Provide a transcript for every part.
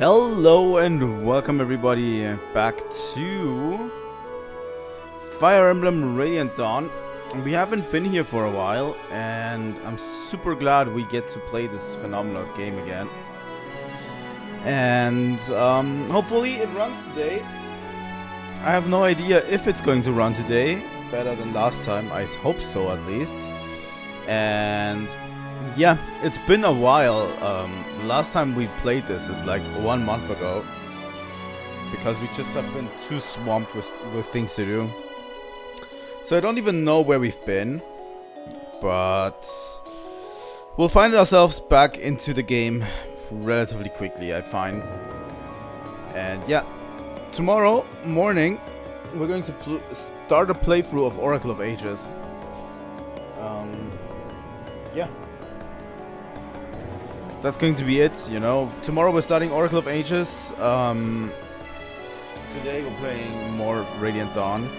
Hello and welcome everybody back to Fire Emblem Radiant Dawn. We haven't been here for a while and I'm super glad we get to play this phenomenal game again. And hopefully it runs today. I have no idea if it's going to run today better than last time. I hope so at least. And yeah, it's been a while. The last time we played this is like 1 month ago, because we just have been too swamped with things to do. So I don't even know where we've been, but we'll find ourselves back into the game relatively quickly, I find. And yeah, tomorrow morning we're going to start a playthrough of Oracle of Ages. Yeah. That's going to be it, you know. Tomorrow we're starting Oracle of Ages. Today we're playing more Radiant Dawn.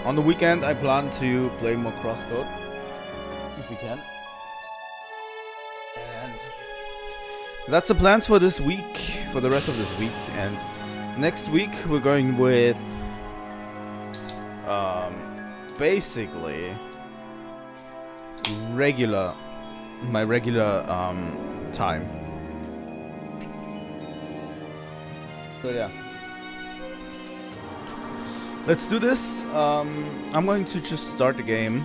On the weekend I plan to play more Crosscode, if we can. And that's the plans for this week, for the rest of this week. And next week we're going with basically my regular time. So yeah, let's do this. I'm going to just start the game.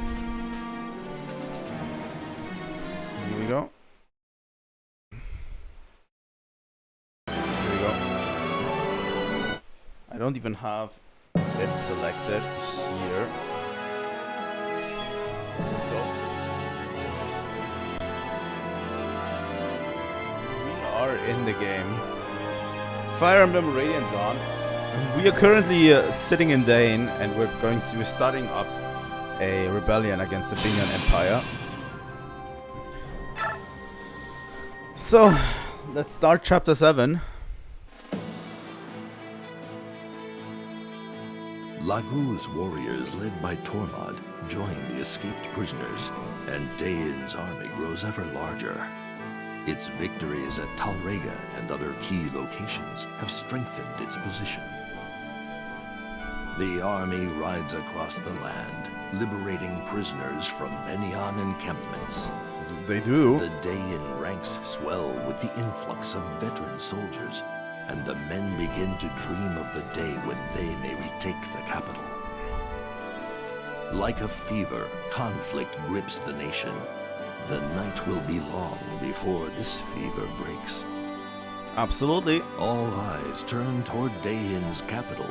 Here we go. Here we go. I don't even have it selected here. Let's go. Are in the game. Fire Emblem Radiant Dawn. We are currently sitting in Dane, and we're starting up a rebellion against the Binyan Empire. So let's start chapter 7. Lagu's warriors, led by Tormod, join the escaped prisoners, and Dane's army grows ever larger. Its victories at Talrega and other key locations have strengthened its position. The army rides across the land, liberating prisoners from Benyan encampments. They do. The Dayan ranks swell with the influx of veteran soldiers, and the men begin to dream of the day when they may retake the capital. Like a fever, conflict grips the nation. The night will be long before this fever breaks. Absolutely. All eyes turn toward Dayan's capital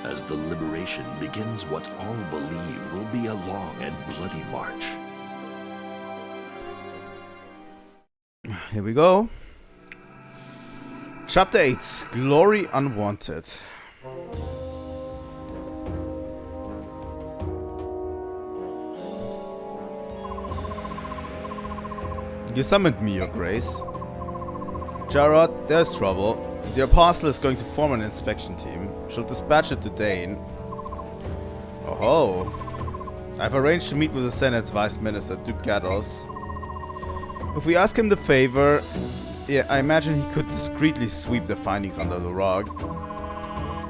as the liberation begins what all believe will be a long and bloody march. Here we go. Chapter 8, Glory Unwanted. You summoned me, Your Grace. Jarrod, there's trouble. The Apostle is going to form an inspection team. She'll dispatch it to Dane. Oh ho. I've arranged to meet with the Senate's Vice Minister, Duke Gados. If we ask him the favor, yeah, I imagine he could discreetly sweep the findings under the rug.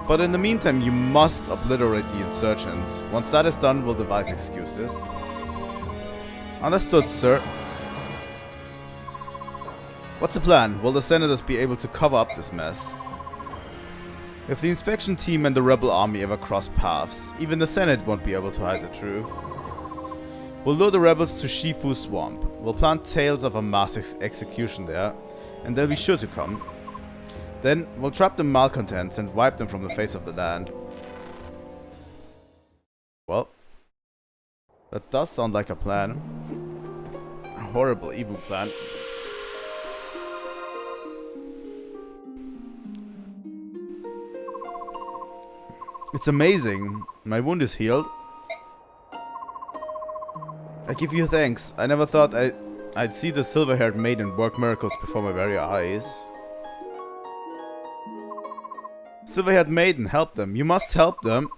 But in the meantime, you must obliterate the insurgents. Once that is done, we'll devise excuses. Understood, sir. What's the plan? Will the senators be able to cover up this mess? If the inspection team and the rebel army ever cross paths, even the Senate won't be able to hide the truth. We'll lure the rebels to Shifu Swamp. We'll plant tales of a mass execution there, and they'll be sure to come. Then we'll trap the malcontents and wipe them from the face of the land. Well, that does sound like a plan. A horrible, evil plan. It's amazing. My wound is healed. I give you thanks. I never thought I'd see the silver-haired maiden work miracles before my very eyes. Silver-haired maiden, help them. You must help them.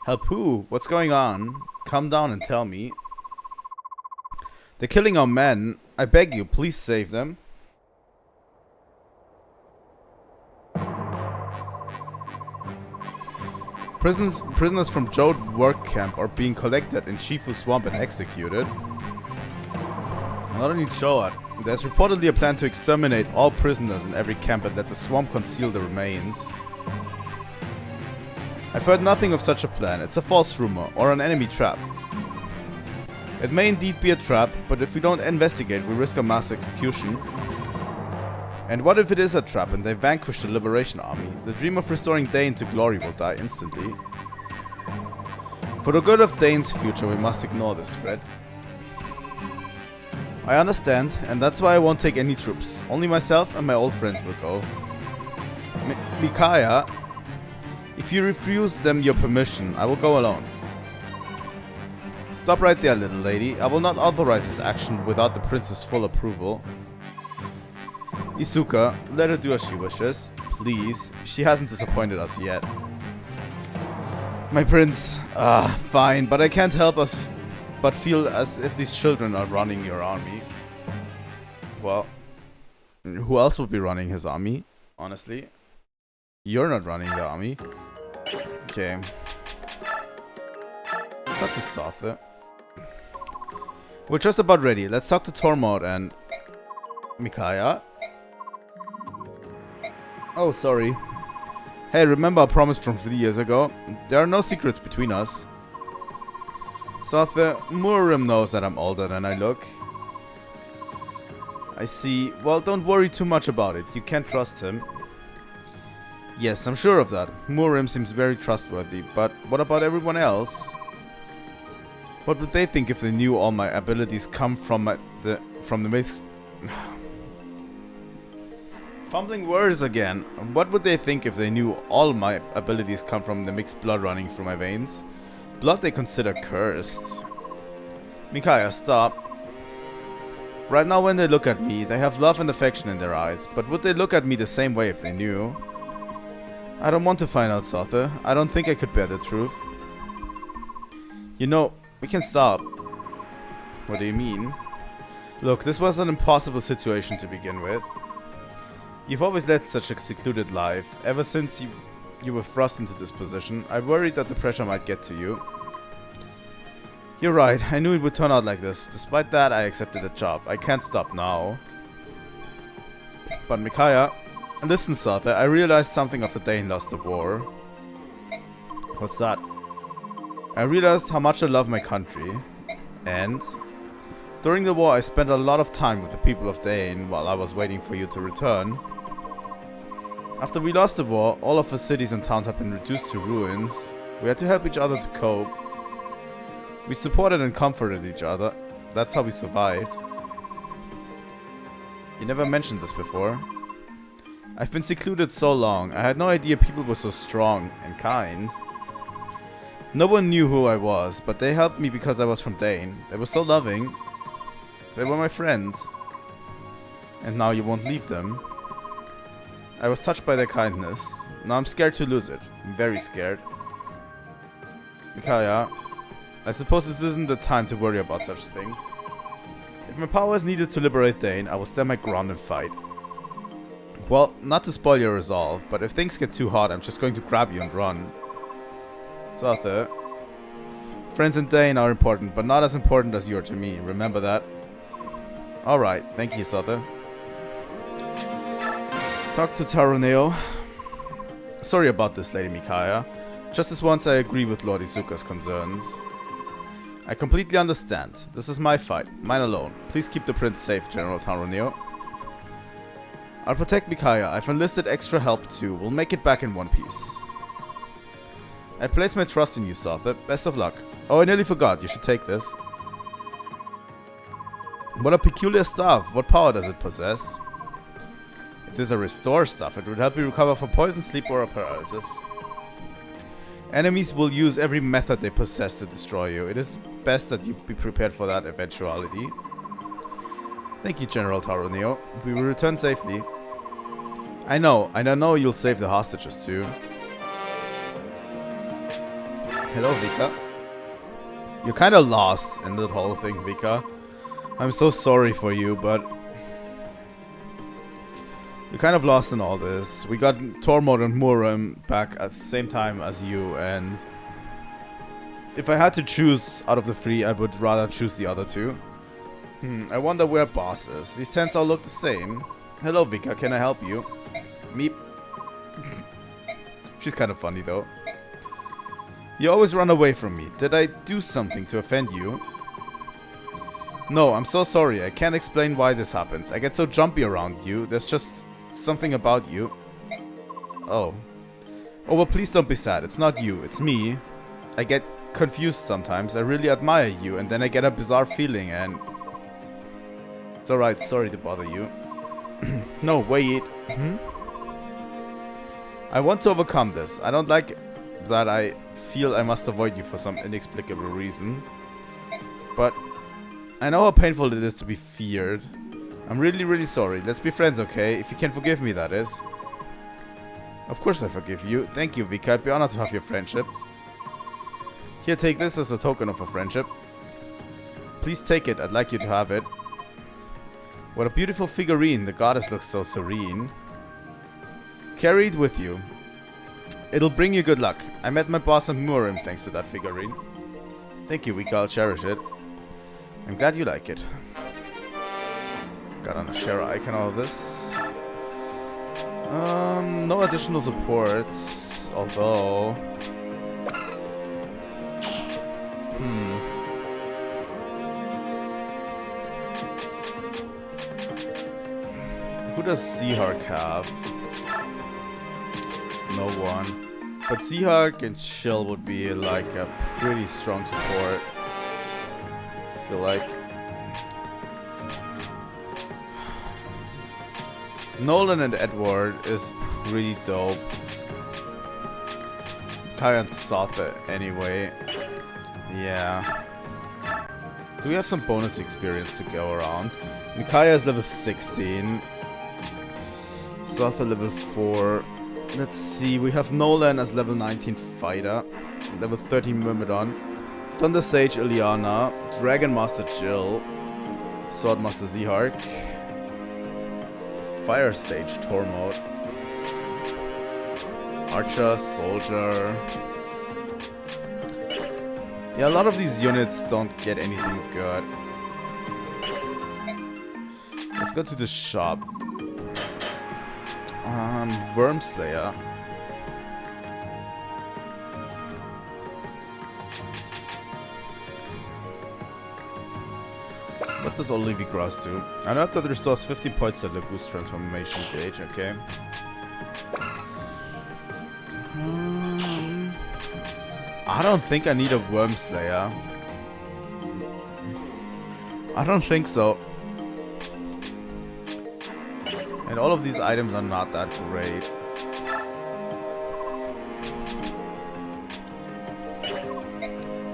Help who? What's going on? Come down and tell me. They're killing our men. I beg you, please save them. Prisoners from Joe work camp are being collected in Shifu Swamp and executed. Not only Cho'ad, there's reportedly a plan to exterminate all prisoners in every camp and let the swamp conceal the remains. I've heard nothing of such a plan. It's a false rumor, or an enemy trap. It may indeed be a trap, but if we don't investigate, we risk a mass execution. And what if it is a trap and they vanquish the Liberation Army? The dream of restoring Dane to glory will die instantly. For the good of Dane's future, we must ignore this threat. I understand, and that's why I won't take any troops. Only myself and my old friends will go. Micaiah, if you refuse them your permission, I will go alone. Stop right there, little lady. I will not authorize this action without the prince's full approval. Isuka, let her do as she wishes. Please. She hasn't disappointed us yet. My prince, fine, but I can't help us but feel as if these children are running your army. Well, who else would be running his army, honestly? You're not running the army. Okay. Talk to Sothe. We're just about ready. Let's talk to Tormod and Micaiah. Oh, sorry. Hey, remember our promise from 3 years ago? There are no secrets between us. Sothe, Murim knows that I'm older than I look. I see. Well, don't worry too much about it. You can't trust him. Yes, I'm sure of that. Murim seems very trustworthy, but what about everyone else? What would they think if they knew all my abilities come from the mixed... Fumbling words again. What would they think if they knew all my abilities come from the mixed blood running through my veins? Blood they consider cursed. Micaiah, stop. Right now when they look at me, they have love and affection in their eyes, but would they look at me the same way if they knew? I don't want to find out, Sothe. I don't think I could bear the truth. You know, we can stop. What do you mean? Look, this was an impossible situation to begin with. You've always led such a secluded life. Ever since you were thrust into this position, I worried that the pressure might get to you. You're right, I knew it would turn out like this. Despite that, I accepted the job. I can't stop now. But Micaiah, listen, Sothe, I realized something after Dane lost the war. What's that? I realized how much I love my country. And during the war, I spent a lot of time with the people of Dane while I was waiting for you to return. After we lost the war, all of the cities and towns have been reduced to ruins. We had to help each other to cope. We supported and comforted each other. That's how we survived. You never mentioned this before. I've been secluded so long. I had no idea people were so strong and kind. No one knew who I was, but they helped me because I was from Dane. They were so loving. They were my friends. And now you won't leave them. I was touched by their kindness. Now I'm scared to lose it. I'm very scared. Micaiah, I suppose this isn't the time to worry about such things. If my power is needed to liberate Dane, I will stand my ground and fight. Well, not to spoil your resolve, but if things get too hot, I'm just going to grab you and run. Sothe, friends in Dane are important, but not as important as you are to me. Remember that. Alright, thank you, Sothe. Talk to Taroneo. Sorry about this, Lady Micaiah. Just as once I agree with Lord Isuka's concerns. I completely understand. This is my fight, mine alone. Please keep the prince safe, General Taroneo. I'll protect Micaiah. I've enlisted extra help too. We'll make it back in one piece. I place my trust in you, Sothe. Best of luck. Oh, I nearly forgot. You should take this. What a peculiar staff. What power does it possess? It is a restore staff. It would help you recover from poison, sleep, or paralysis. Enemies will use every method they possess to destroy you. It is best that you be prepared for that eventuality. Thank you, General Taroneo. We will return safely. I know, and I know you'll save the hostages too. Hello, Vika. You're kinda lost in the whole thing, Vika. I'm so sorry for you, but... You're kind of lost in all this. We got Tormod and Murim back at the same time as you, and if I had to choose out of the three, I would rather choose the other two. I wonder where Boss is. These tents all look the same. Hello, Vika. Can I help you? Meep. She's kind of funny, though. You always run away from me. Did I do something to offend you? No, I'm so sorry. I can't explain why this happens. I get so jumpy around you. There's just something about you. Oh. Oh, well, please don't be sad. It's not you. It's me. I get confused sometimes. I really admire you, and then I get a bizarre feeling, and... It's alright. Sorry to bother you. No, wait. I want to overcome this. I don't like that I feel I must avoid you for some inexplicable reason. But I know how painful it is to be feared. I'm really, really sorry. Let's be friends, okay? If you can forgive me, that is. Of course I forgive you. Thank you, Vika. I'd be honored to have your friendship. Here, take this as a token of our friendship. Please take it. I'd like you to have it. What a beautiful figurine. The goddess looks so serene. Carry it with you. It'll bring you good luck. I met my boss and Murim thanks to that figurine. Thank you, Vika. I'll cherish it. I'm glad you like it. Got on a share icon, all of this. No additional supports, although... Who does Seahark have? No one. But Seahark and Chill would be like a pretty strong support. I feel like. Nolan and Edward is pretty dope. Micaiah and Sotha anyway. Yeah. Do we have some bonus experience to go around? Micaiah is level 16. Sotha level 4. Let's see, we have Nolan as level 19 fighter. Level 13 Myrmidon. Thunder Sage Ileana. Dragon Master Jill. Sword Master Seahark. Fire Sage Tormod. Archer, Soldier. Yeah, a lot of these units don't get anything good. Let's go to the shop. Wormslayer. What does Olivia Grass do? I know that restores 15 points to the boost transformation gauge, okay. I don't think I need a Wormslayer. I don't think so. And all of these items are not that great.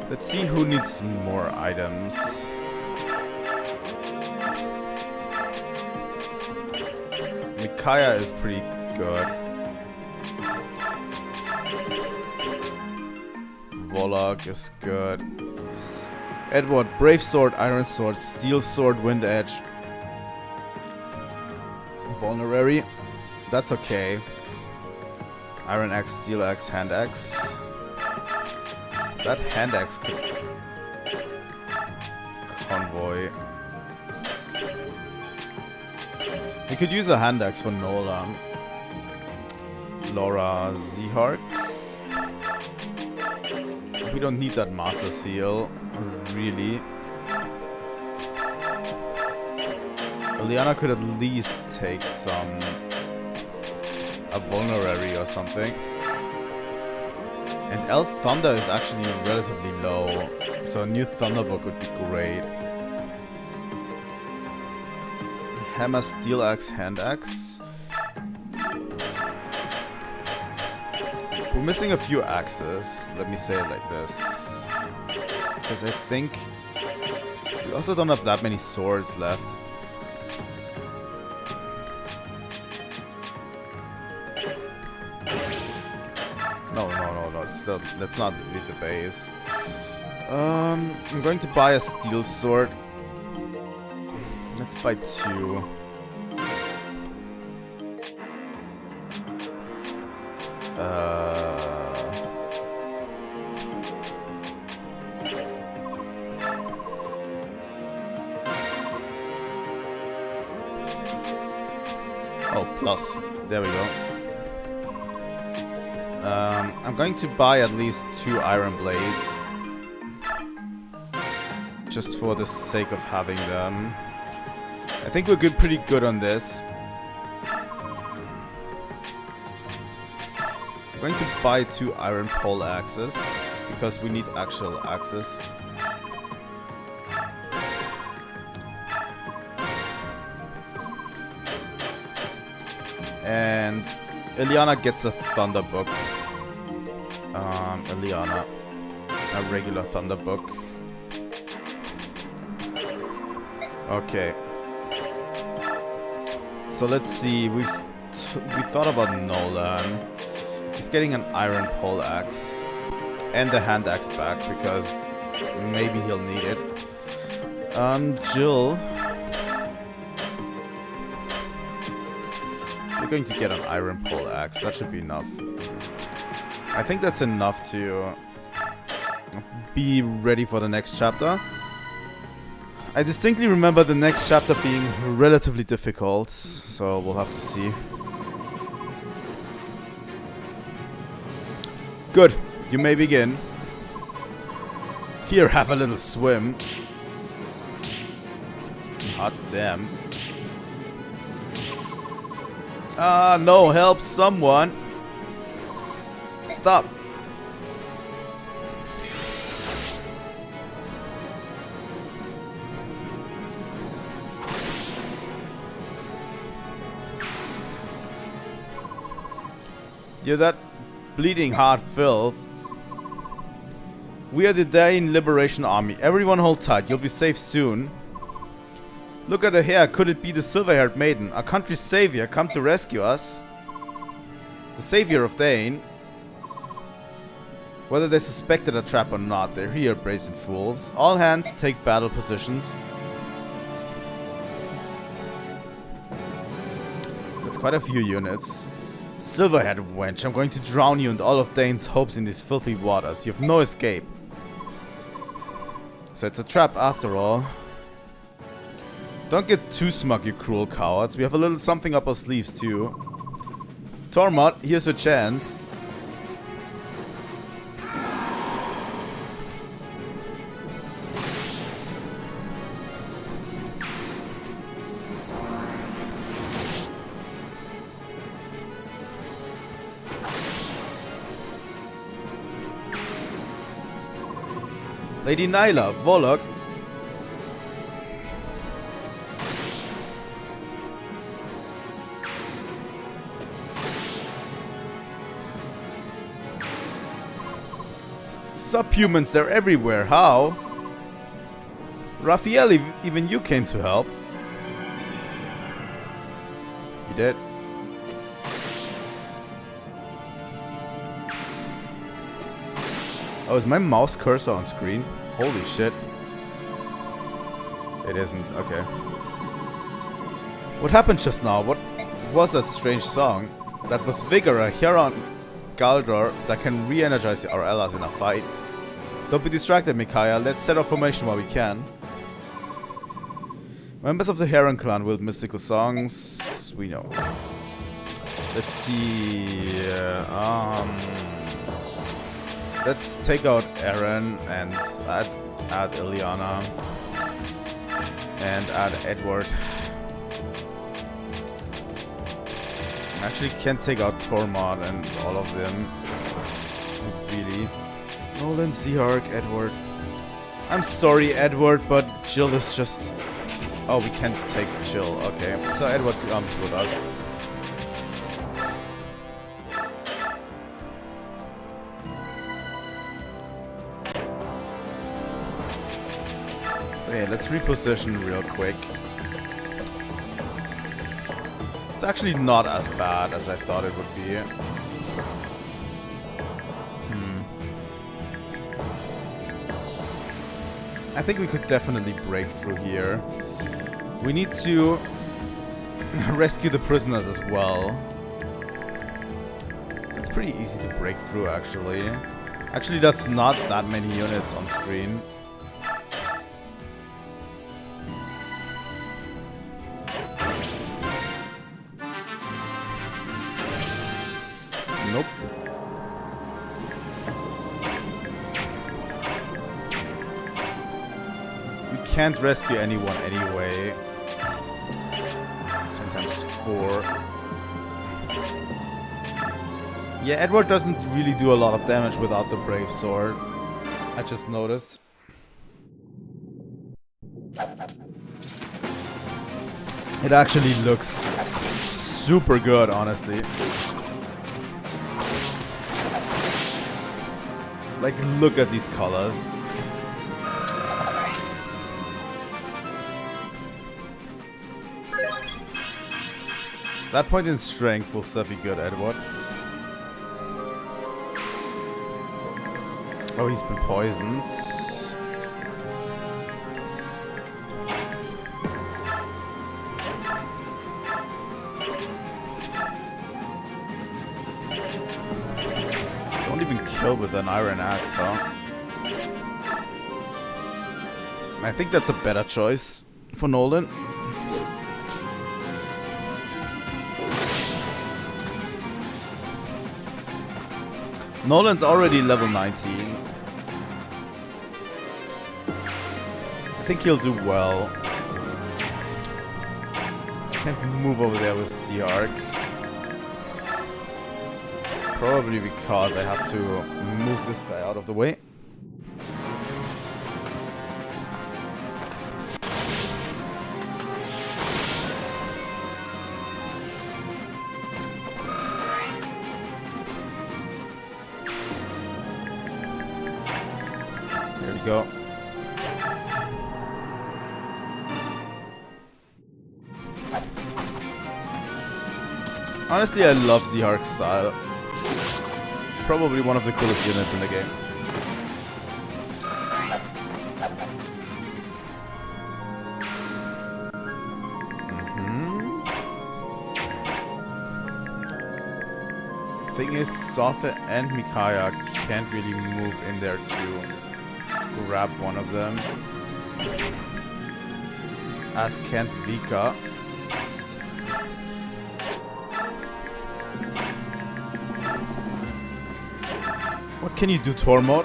Let's see who needs more items. Micaiah is pretty good. Volok is good. Edward, Brave Sword, Iron Sword, Steel Sword, Wind Edge. Vulnerary. That's okay. Iron Axe, Steel Axe, Hand Axe. That Hand Axe could... Convoy. We could use a Hand Axe for Nolan. Laura, Seahark. We don't need that Master Seal. Really. Ileana could at least take a vulnerary or something. And Elf Thunder is actually relatively low, so a new Thunderbook would be great. Hammer, Steel Axe, Hand Axe. We're missing a few axes, let me say it like this. Because I think we also don't have that many swords left. No, let's not leave the base. I'm going to buy a steel sword. Let's buy 2. Plus. There we go. I'm going to buy at least 2 iron blades. Just for the sake of having them. I think we're pretty good on this. I'm going to buy 2 iron pole axes. Because we need actual axes. And Eliana gets a thunder book. Eliana. A regular thunder book. Okay. So let's see. We thought about Nolan. He's getting an iron pole axe. And the hand axe back because maybe he'll need it. Jill. You're going to get an iron pole axe. That should be enough. I think that's enough to be ready for the next chapter. I distinctly remember the next chapter being relatively difficult, so we'll have to see. Good. You may begin. Here, have a little swim. Hot damn. Ah, no, help someone. Stop. You're that bleeding heart filth. We are the Dain Liberation Army. Everyone hold tight. You'll be safe soon. Look at her hair. Could it be the silver-haired maiden? Our country's savior come to rescue us? The savior of Dain? Whether they suspected a trap or not, they're here, brazen fools. All hands take battle positions. That's quite a few units. Silver-haired wench, I'm going to drown you and all of Dane's hopes in these filthy waters. You have no escape. So it's a trap after all. Don't get too smug, you cruel cowards. We have a little something up our sleeves too. Tormod, here's your chance. Lady Nyla, Volok. Subhumans, they're everywhere. How? Raphael, even you came to help. You did. Oh, is my mouse cursor on screen? Holy shit. It isn't. Okay. What happened just now? What was that strange song? That was Vigor, a Huron Galdor that can re-energize our allies in a fight. Don't be distracted, Micaiah. Let's set our formation while we can. Members of the Heron clan wield mystical songs. We know. Let's see. Let's take out Aaron and add Ileana. And add Edward. Actually can't take out Tormod and all of them. Really. Nolan, Seahark, Edward. I'm sorry, Edward, but Jill is just... Oh, we can't take Jill. Okay. So Edward comes with us. Okay, let's reposition real quick. It's actually not as bad as I thought it would be. I think we could definitely break through here. We need to rescue the prisoners as well. It's pretty easy to break through, actually. Actually, that's not that many units on screen. can't rescue anyone anyway. 10 times 4. Yeah, Edward doesn't really do a lot of damage without the Brave Sword. I just noticed. It actually looks super good, honestly. Like, look at these colors. That point in strength will still be good, Edward. Oh, he's been poisoned. Don't even kill with an iron axe, huh? I think that's a better choice for Nolan. Nolan's already level 19. I think he'll do well. Can't move over there with Sea Arc. Probably because I have to move this guy out of the way. There we go. Honestly, I love Zehark's style. Probably one of the coolest units in the game. Thing is, Sotha and Micaiah can't really move in there to grab one of them. As can't Vika. What can you do, Tormod?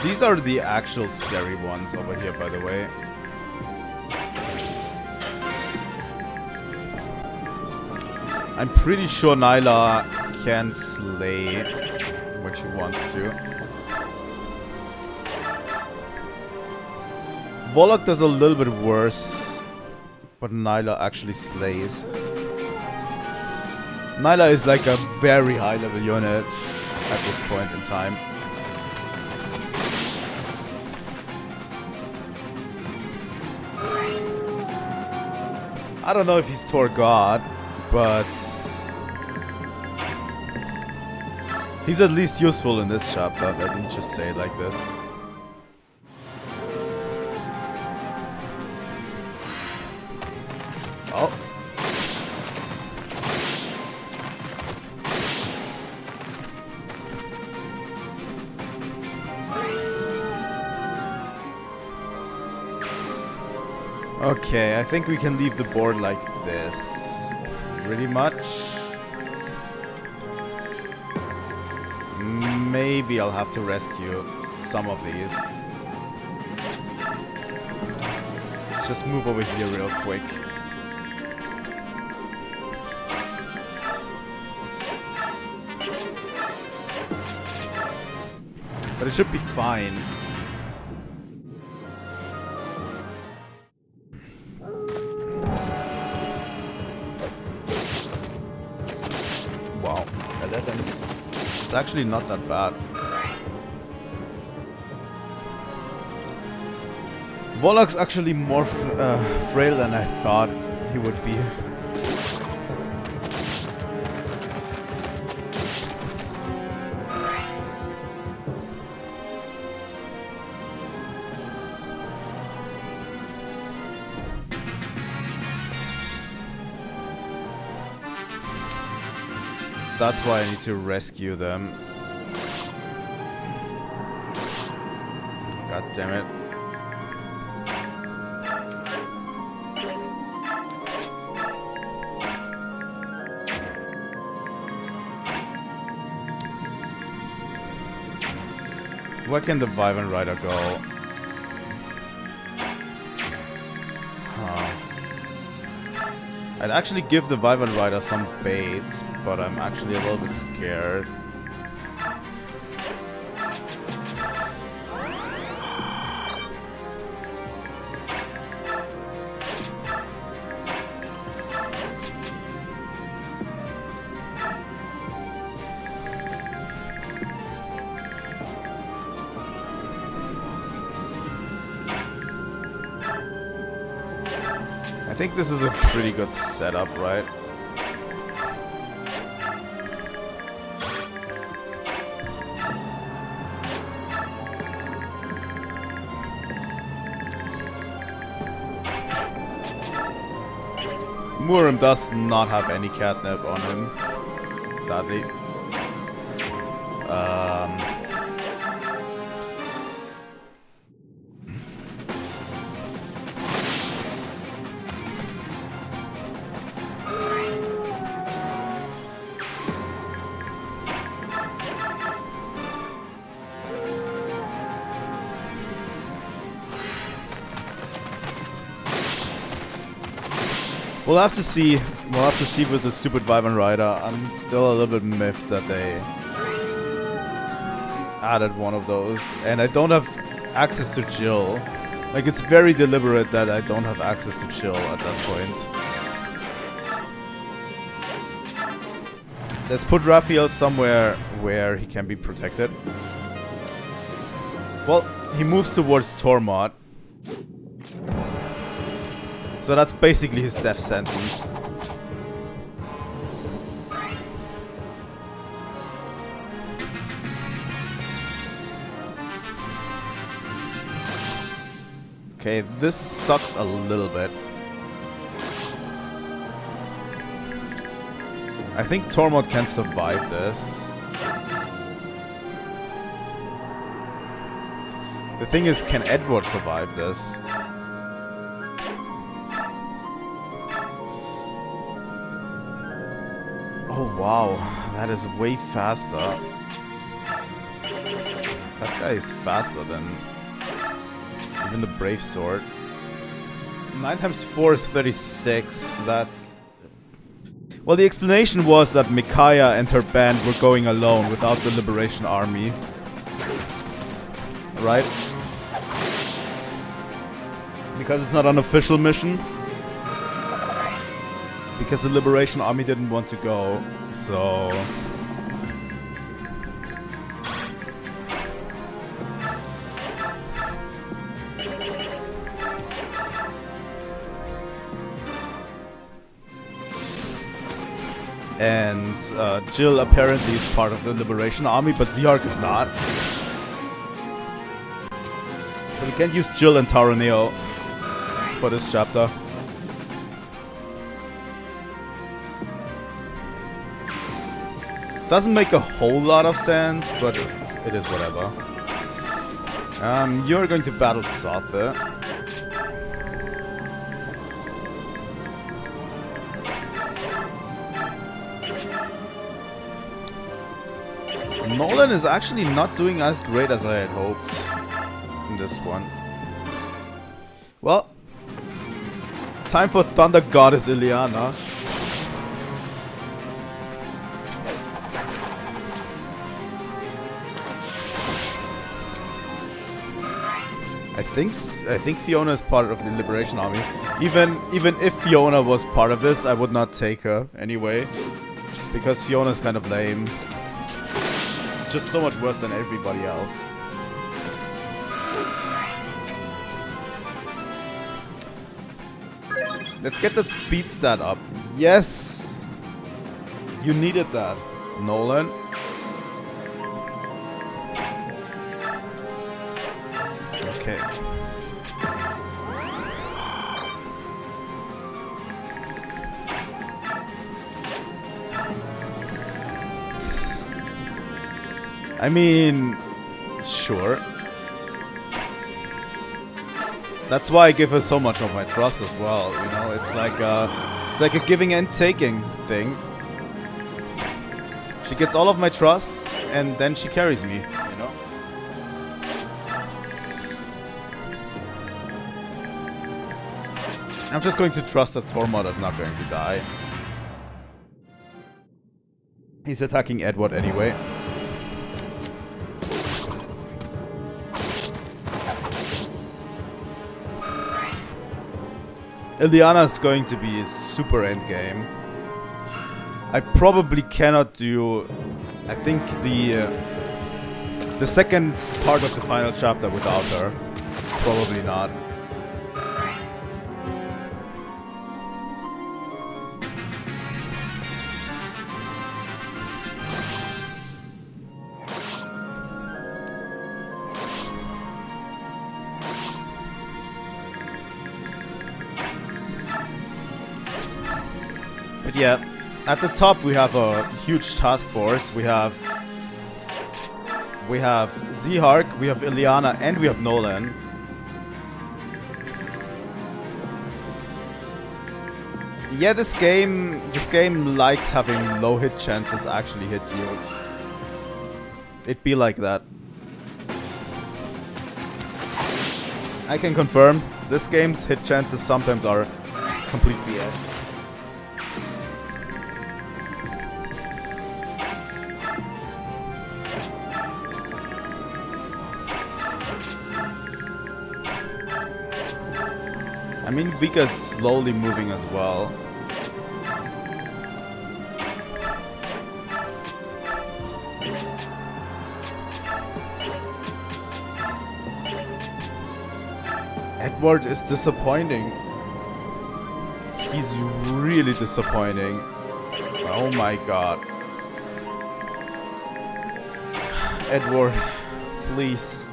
These are the actual scary ones over here, by the way. I'm pretty sure Nyla can slay when she wants to. Volok does a little bit worse, but Nyla actually slays. Nyla is like a very high level unit at this point in time. I don't know if he's Tor God, but he's at least useful in this chapter. Let me just say it like this. Oh. Okay, I think we can leave the board like this. Pretty much. Maybe I'll have to rescue some of these. Let's just move over here real quick. But it should be fine. Wow. 11. It's actually not that bad. Volok's actually more frail than I thought he would be. that's why I need to rescue them. God damn it. Where can the Wyvern Rider go? I'd actually give the Wyvern Rider some bait, but I'm actually a little bit scared. I think this is a pretty good setup, right? Murim does not have any catnip on him, sadly. We'll have to see. We'll have to see with the stupid Wyvern Rider. I'm still a little bit miffed that they added one of those. And I don't have access to Jill. Like, it's very deliberate that I don't have access to Jill at that point. Let's put Raphael somewhere where he can be protected. Well, he moves towards Tormod. So that's basically his death sentence. Okay, this sucks a little bit. I think Tormod can survive this. The thing is, can Edward survive this? Oh wow, that is way faster. That guy is faster than even the Brave Sword. 9 times 4 is 36. That's... Well, the explanation was that Micaiah and her band were going alone without the Liberation Army. Right? Because it's not an official mission. Because the Liberation Army didn't want to go, so... And Jill apparently is part of the Liberation Army, but Ziark is not. So we can't use Jill and Taraneo for this chapter. Doesn't make a whole lot of sense, but it is whatever. You're going to battle Sothe. Nolan is actually not doing as great as I had hoped in this one. Well, time for Thunder Goddess Ileana. I think Fiona is part of the Liberation Army. Even if Fiona was part of this, I would not take her anyway, because Fiona is kind of lame. Just so much worse than everybody else. Let's get that speed stat up. Yes! You needed that, Nolan. Okay. I mean, sure. That's why I give her so much of my trust as well, you know? It's like a giving and taking thing. She gets all of my trust, and then she carries me, you know? I'm just going to trust that Tormod is not going to die. He's attacking Edward anyway. Ilyana is going to be a super endgame. I probably cannot do, I think, the second part of the final chapter without her. Probably not. But yeah, at the top we have a huge task force. We have Zihark, we have Ilyana, and we have Nolan. Yeah, this game likes having low hit chances actually hit you. It be like that. I can confirm, this game's hit chances sometimes are complete BS. I mean, Vika's slowly moving as well. Edward is disappointing. He's really disappointing. Oh my god. Edward, please.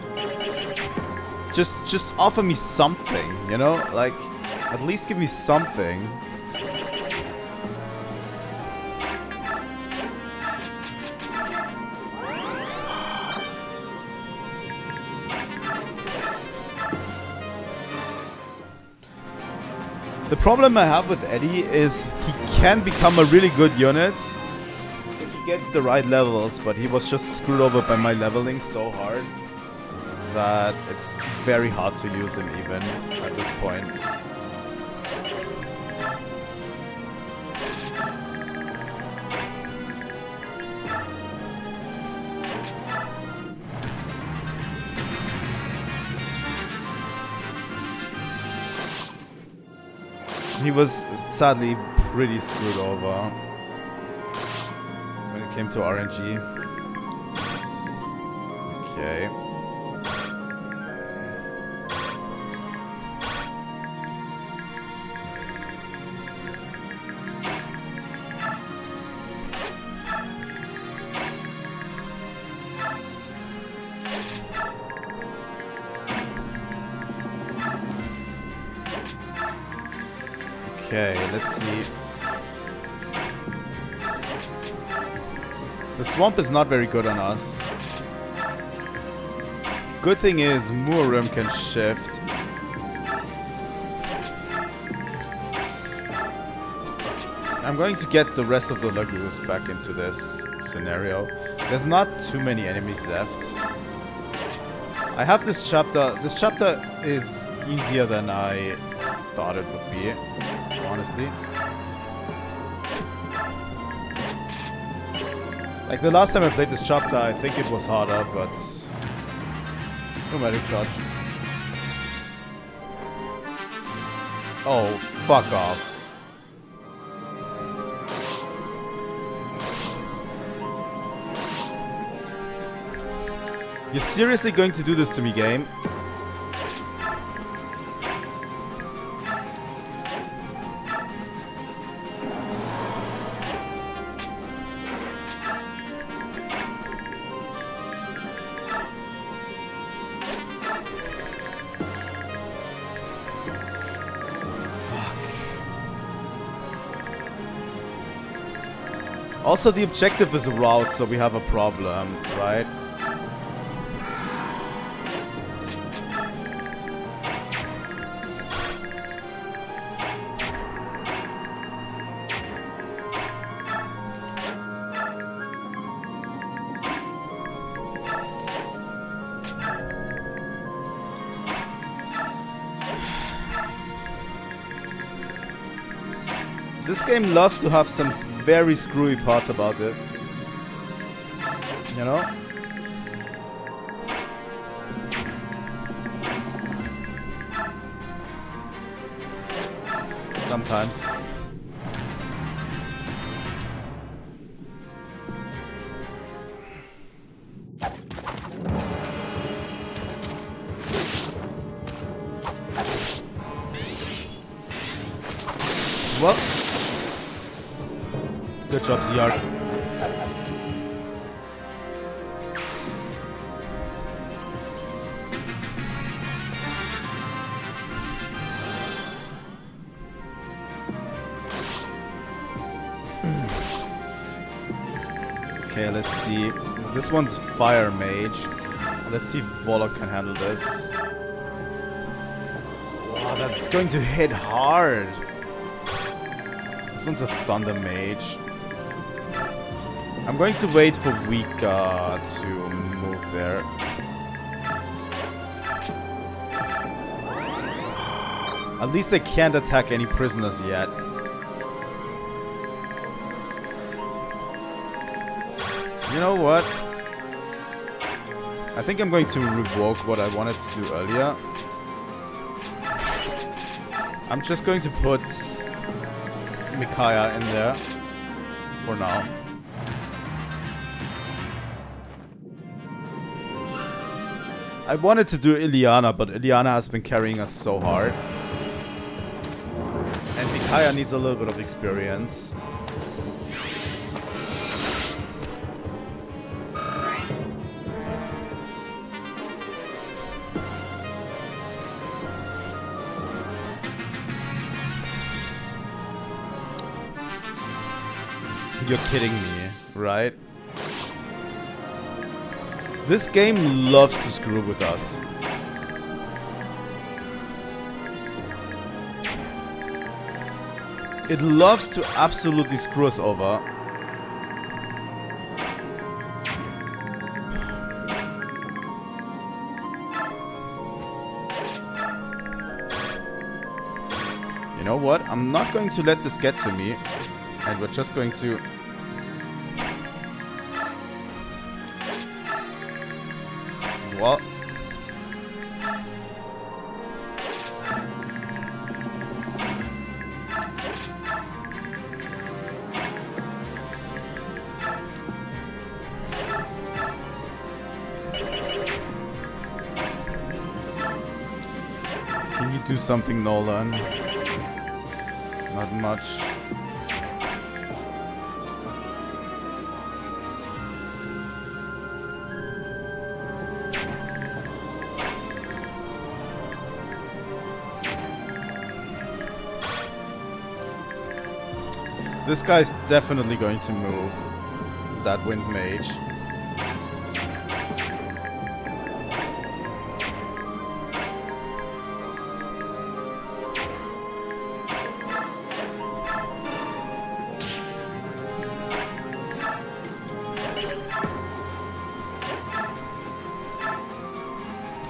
Just offer me something, you know? Like, at least give me something. The problem I have with Eddie is he can become a really good unit if he gets the right levels, but he was just screwed over by my leveling so hard that it's very hard to use him even at this point. He was sadly pretty screwed over when it came to RNG. Okay. Okay, let's see. The swamp is not very good on us. Good thing is Murim can shift. I'm going to get the rest of the Lagoons back into this scenario. There's not too many enemies left. I have this chapter. This chapter is easier than I thought it would be, honestly. Like the last time I played this chapter, I think it was harder, but Chromatic Charge. Oh, fuck off. You're seriously going to do this to me, game? Also, the objective is a route, so we have a problem, right? This game loves to have some very screwy parts about it. You know? Sometimes. Well, good job, Ziyark. Okay, let's see. This one's Fire Mage. Let's see if Warlock can handle this. Wow, that's going to hit hard. This one's a Thunder Mage. I'm going to wait for Wika to move there. At least I can't attack any prisoners yet. You know what? I think I'm going to revoke what I wanted to do earlier. I'm just going to put Micaiah in there for now. I wanted to do Ileana, but Ileana has been carrying us so hard. And Micaiah needs a little bit of experience. You're kidding me, right? This game loves to screw with us. It loves to absolutely screw us over. You know what? I'm not going to let this get to me. And we're just going to... Well... Can you do something, Nolan? Not much. This guy's definitely going to move. That Wind Mage.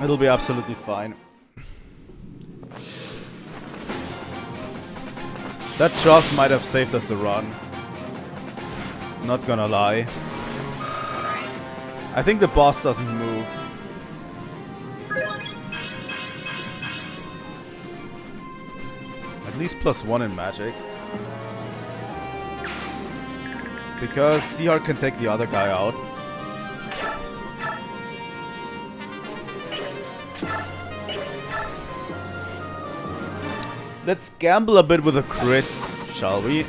It'll be absolutely fine. That shot might have saved us the run. Not gonna lie. I think the boss doesn't move. At least +1 in magic. Because CR can take the other guy out. Let's gamble a bit with a crit, shall we?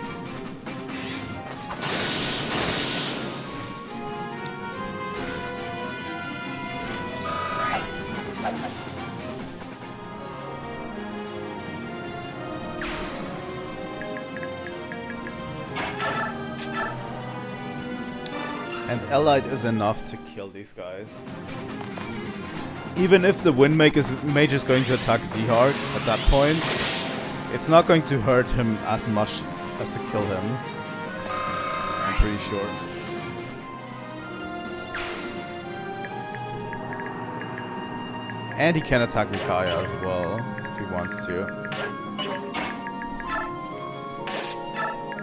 And Allied is enough to kill these guys. Even if the Wind Mage is going to attack Zihard at that point, it's not going to hurt him as much as to kill him. I'm pretty sure. And he can attack Micaiah as well, if he wants to.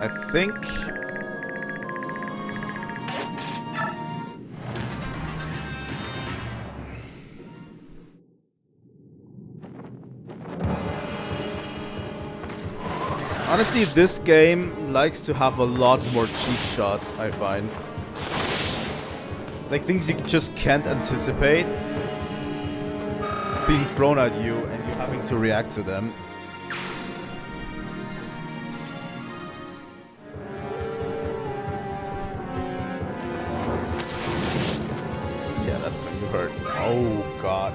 I think... Honestly, this game likes to have a lot more cheap shots, I find. Like things you just can't anticipate being thrown at you and you having to react to them. Yeah, that's going to hurt. Oh god.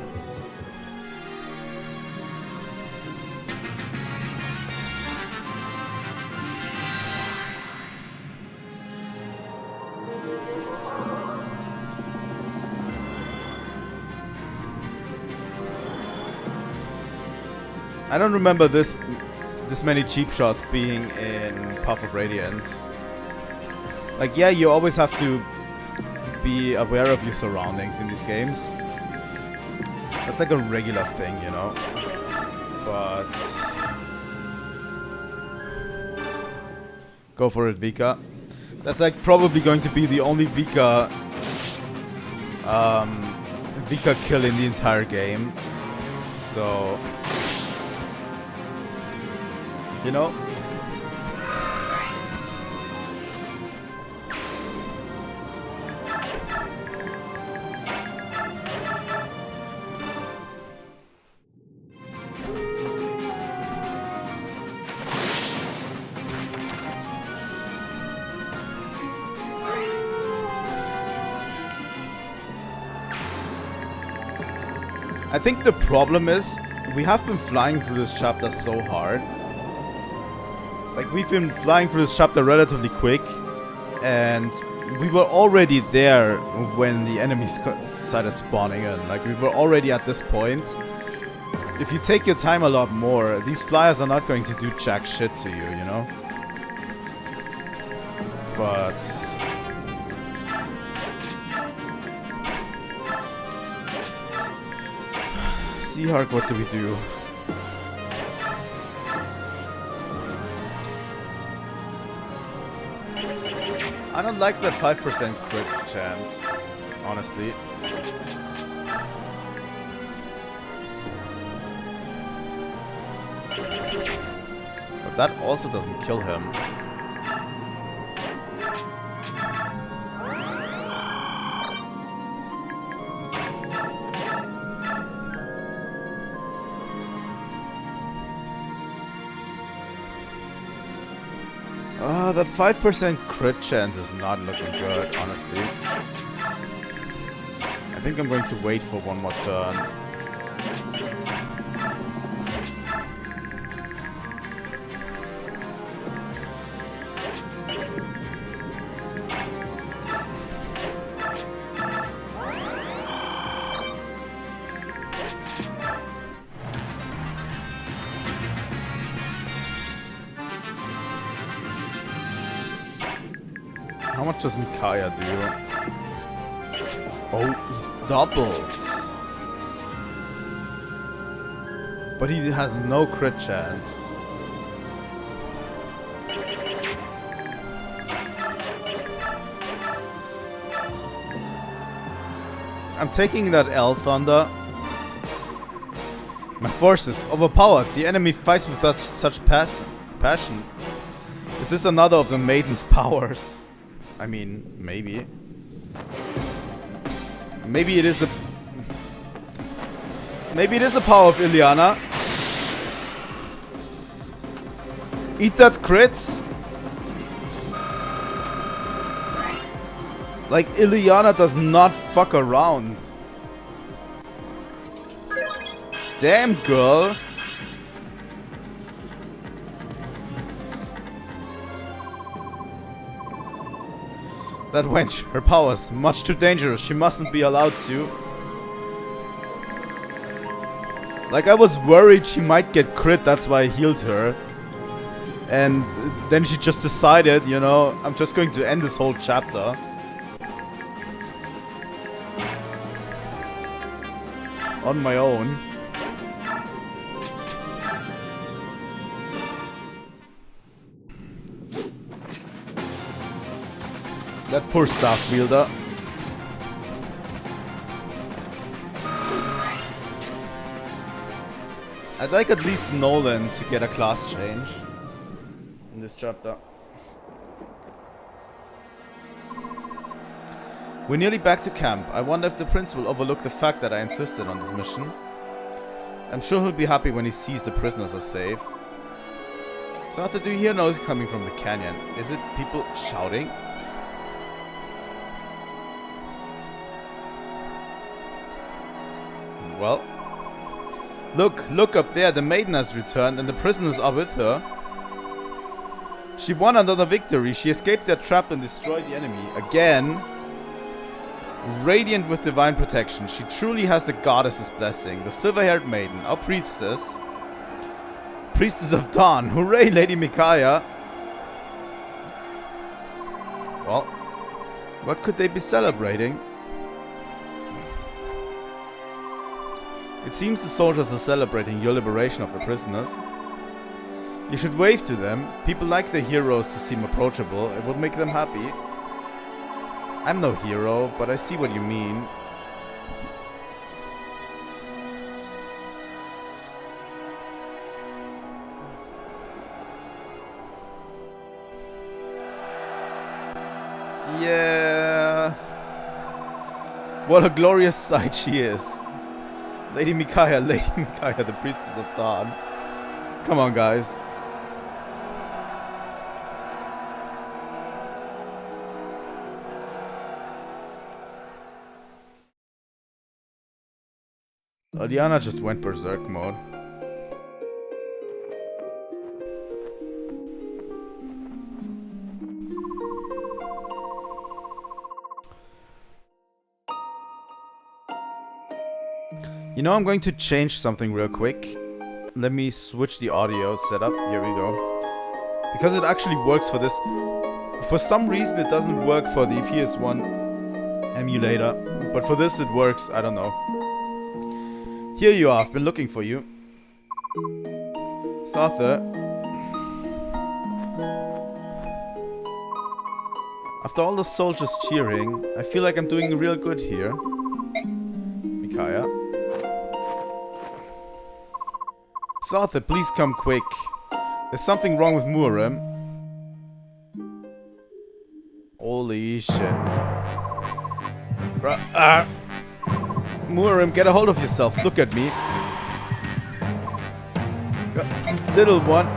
I don't remember this many cheap shots being in Path of Radiance. Like, yeah, you always have to be aware of your surroundings in these games. That's like a regular thing, you know. But go for it, Vika. That's like probably going to be the only Vika kill in the entire game. So, you know. I think the problem is we have been flying through this chapter so hard. Like, we've been flying through this chapter relatively quick, and we were already there when the enemies started spawning in. Like, we were already at this point. If you take your time a lot more, these flyers are not going to do jack shit to you, you know? But... Seahark, what do we do? I don't like that 5% crit chance, honestly. But that also doesn't kill him. That 5% crit chance is not looking good, honestly. I think I'm going to wait for one more turn. How much does Micaiah do? Oh, he doubles. But he has no crit chance. I'm taking that L Thunder. My forces overpowered. The enemy fights with such passion. Is this another of the maiden's powers? I mean, maybe. Maybe it is the... Maybe it is the power of Ilyana. Eat that crit. Like, Ilyana does not fuck around. Damn, girl. That wench, her powers, much too dangerous. She mustn't be allowed to. Like, I was worried she might get crit, that's why I healed her. And then she just decided, you know, I'm just going to end this whole chapter. On my own. That poor staff wielder. I'd like at least Nolan to get a class change in this chapter. We're nearly back to camp. I wonder if the prince will overlook the fact that I insisted on this mission. I'm sure he'll be happy when he sees the prisoners are safe. So after, do you hear noise coming from the canyon? Is it people shouting? Well, look up there. The maiden has returned and the prisoners are with her. She won another victory. She escaped their trap and destroyed the enemy. Again. Radiant with divine protection. She truly has the goddess's blessing. The silver-haired maiden, our priestess. Priestess of Dawn. Hooray, Lady Micaiah. Well, what could they be celebrating? It seems the soldiers are celebrating your liberation of the prisoners. You should wave to them. People like their heroes to seem approachable. It would make them happy. I'm no hero, but I see what you mean. Yeah. What a glorious sight she is. Lady Micaiah, the priestess of Dawn. Come on, guys. Liana just went berserk mode. You know, I'm going to change something real quick. Let me switch the audio setup. Here we go. Because it actually works for this. For some reason it doesn't work for the PS1 emulator. But for this it works. I don't know. Here you are. I've been looking for you. Sarther. After all the soldiers cheering, I feel like I'm doing real good here. Micaiah. Sarther, please come quick. There's something wrong with Murim. Holy shit. Murim, get a hold of yourself. Look at me. Little one.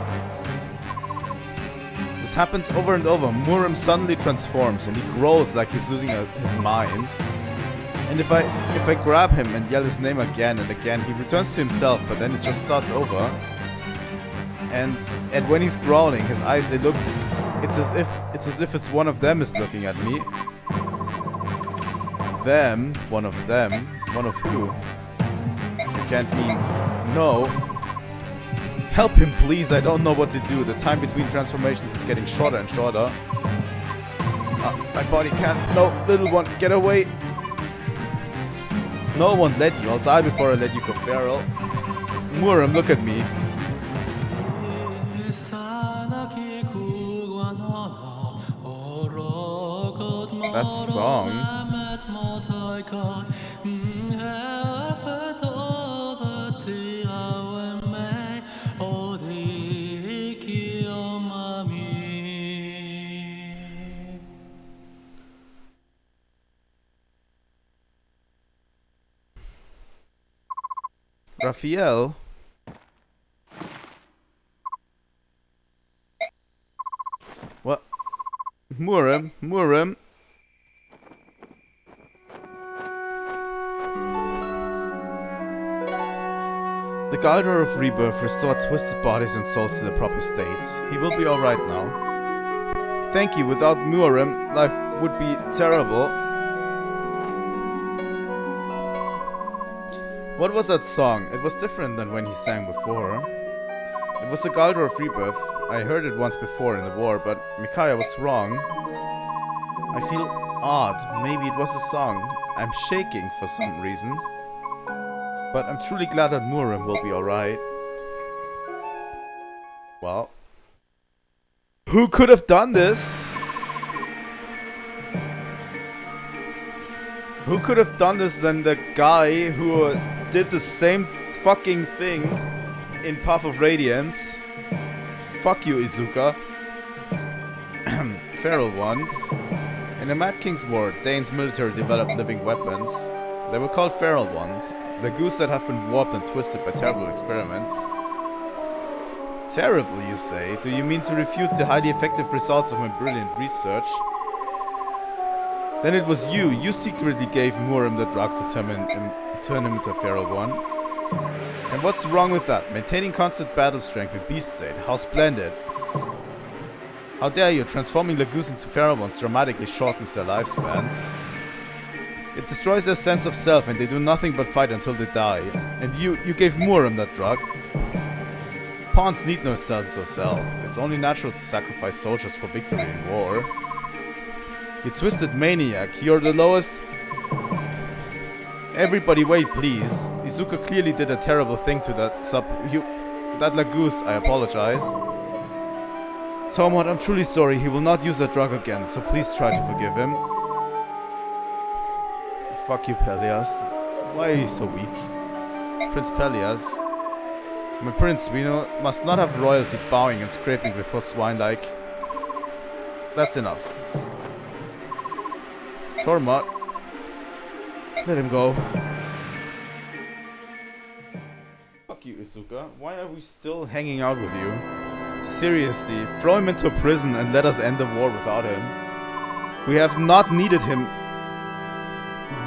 This happens over and over. Murim suddenly transforms and he grows like he's losing his mind. And if I grab him and yell his name again and again, he returns to himself, but then it just starts over. And when he's growling, his eyes, they look, it's as if it's one of them is looking at me. Them, one of who? It can't mean no. Help him, please. I don't know what to do. The time between transformations is getting shorter and shorter. My body can't. No, little one, get away. No, I won't let you. I'll die before I let you go feral. Murim, look at me. That song. Raphael? What? Murim? The Galdor of Rebirth restored twisted bodies and souls to their proper state. He will be alright now. Thank you. Without Murim, life would be terrible. What was that song? It was different than when he sang before. It was the Galdor of Rebirth. I heard it once before in the war, but Micaiah, what's wrong? I feel odd. Maybe it was a song. I'm shaking for some reason. But I'm truly glad that Murim will be alright. Well. Who could have done this? Who could have done this than the guy who did the same fucking thing in Path of Radiance? Fuck you, Izuka. Feral ones. In the Mad King's War, Dane's military developed living weapons. They were called feral ones. The goose that have been warped and twisted by terrible experiments. Terrible, you say? Do you mean to refute the highly effective results of my brilliant research? Then it was you. You secretly gave Murim the drug to turn him into a feral one. And what's wrong with that? Maintaining constant battle strength with beast state. How splendid. How dare you? Transforming Lagoos into feral ones dramatically shortens their lifespans. It destroys their sense of self and they do nothing but fight until they die. And you gave Murim that drug. Pawns need no sense of self. It's only natural to sacrifice soldiers for victory in war. You twisted maniac. You're the lowest... Everybody wait, please. Izuka clearly did a terrible thing to that that Lagoose. I apologize. Tormod, I'm truly sorry. He will not use that drug again, so please try to forgive him. Fuck you, Pelias. Why are you so weak? Prince Pelias. My prince, we must not have royalty bowing and scraping before swine like. That's enough. Tormod. Let him go. Fuck you, Izuka. Why are we still hanging out with you? Seriously, throw him into prison and let us end the war without him. We have not needed him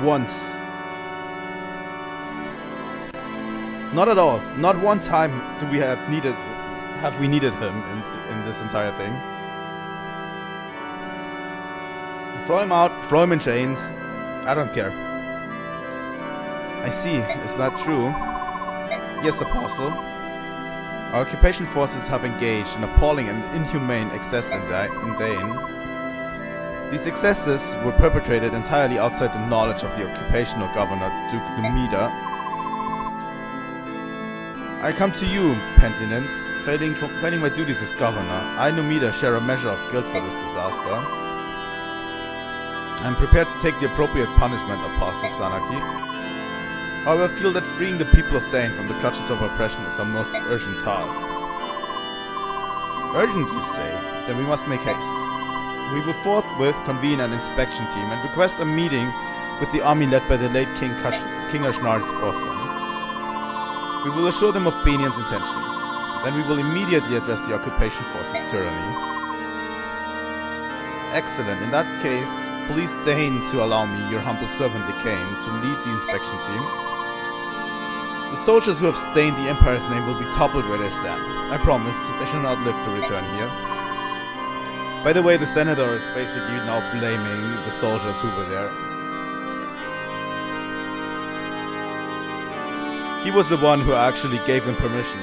once. Not at all. Not one time do we have we needed him in this entire thing. Throw him out, throw him in chains. I don't care. I see. Is that true? Yes, Apostle. Our occupation forces have engaged in appalling and inhumane excess in Dane. These excesses were perpetrated entirely outside the knowledge of the occupational governor, Duke Numida. I come to you, Pentinent. Failing my duties as governor, I, Numida, share a measure of guilt for this disaster. I am prepared to take the appropriate punishment, Apostle Sanaki. However, I feel that freeing the people of Dane from the clutches of oppression is our most urgent task. Urgent, you say? Then we must make haste. We will forthwith convene an inspection team and request a meeting with the army led by the late King Ashnar's orphan. We will assure them of Banian's intentions. Then we will immediately address the occupation force's tyranny. Excellent. In that case, please deign to allow me, your humble servant Decane, to lead the inspection team. The soldiers who have stained the Empire's name will be toppled where they stand. I promise, they shall not live to return here. By the way, the Senator is basically now blaming the soldiers who were there. He was the one who actually gave them permission,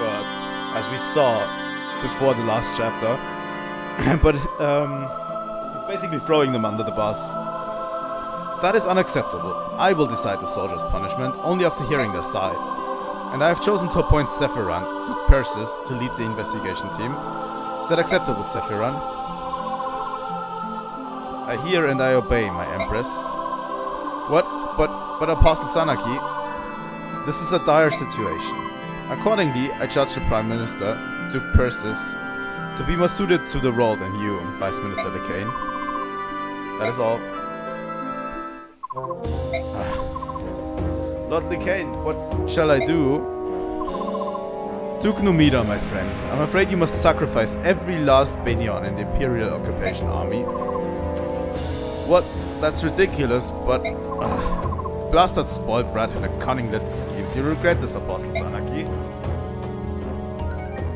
but as we saw before the last chapter, he's basically throwing them under the bus. That is unacceptable. I will decide the soldiers' punishment only after hearing their side. And I have chosen to appoint Sephiran, Duke Persis, to lead the investigation team. Is that acceptable, Sephiran? I hear and I obey, my Empress. What? But Apostle Sanaki, this is a dire situation. Accordingly, I judge the Prime Minister, Duke Persis, to be more suited to the role than you, Vice Minister Decane. That is all. Lord Decane, what shall I do? Duke Numida, my friend. I'm afraid you must sacrifice every last Banyan in the Imperial Occupation Army. What? That's ridiculous, but... blast that spoiled brat and a cunning little schemes. You regret this, Apostle Sanaki.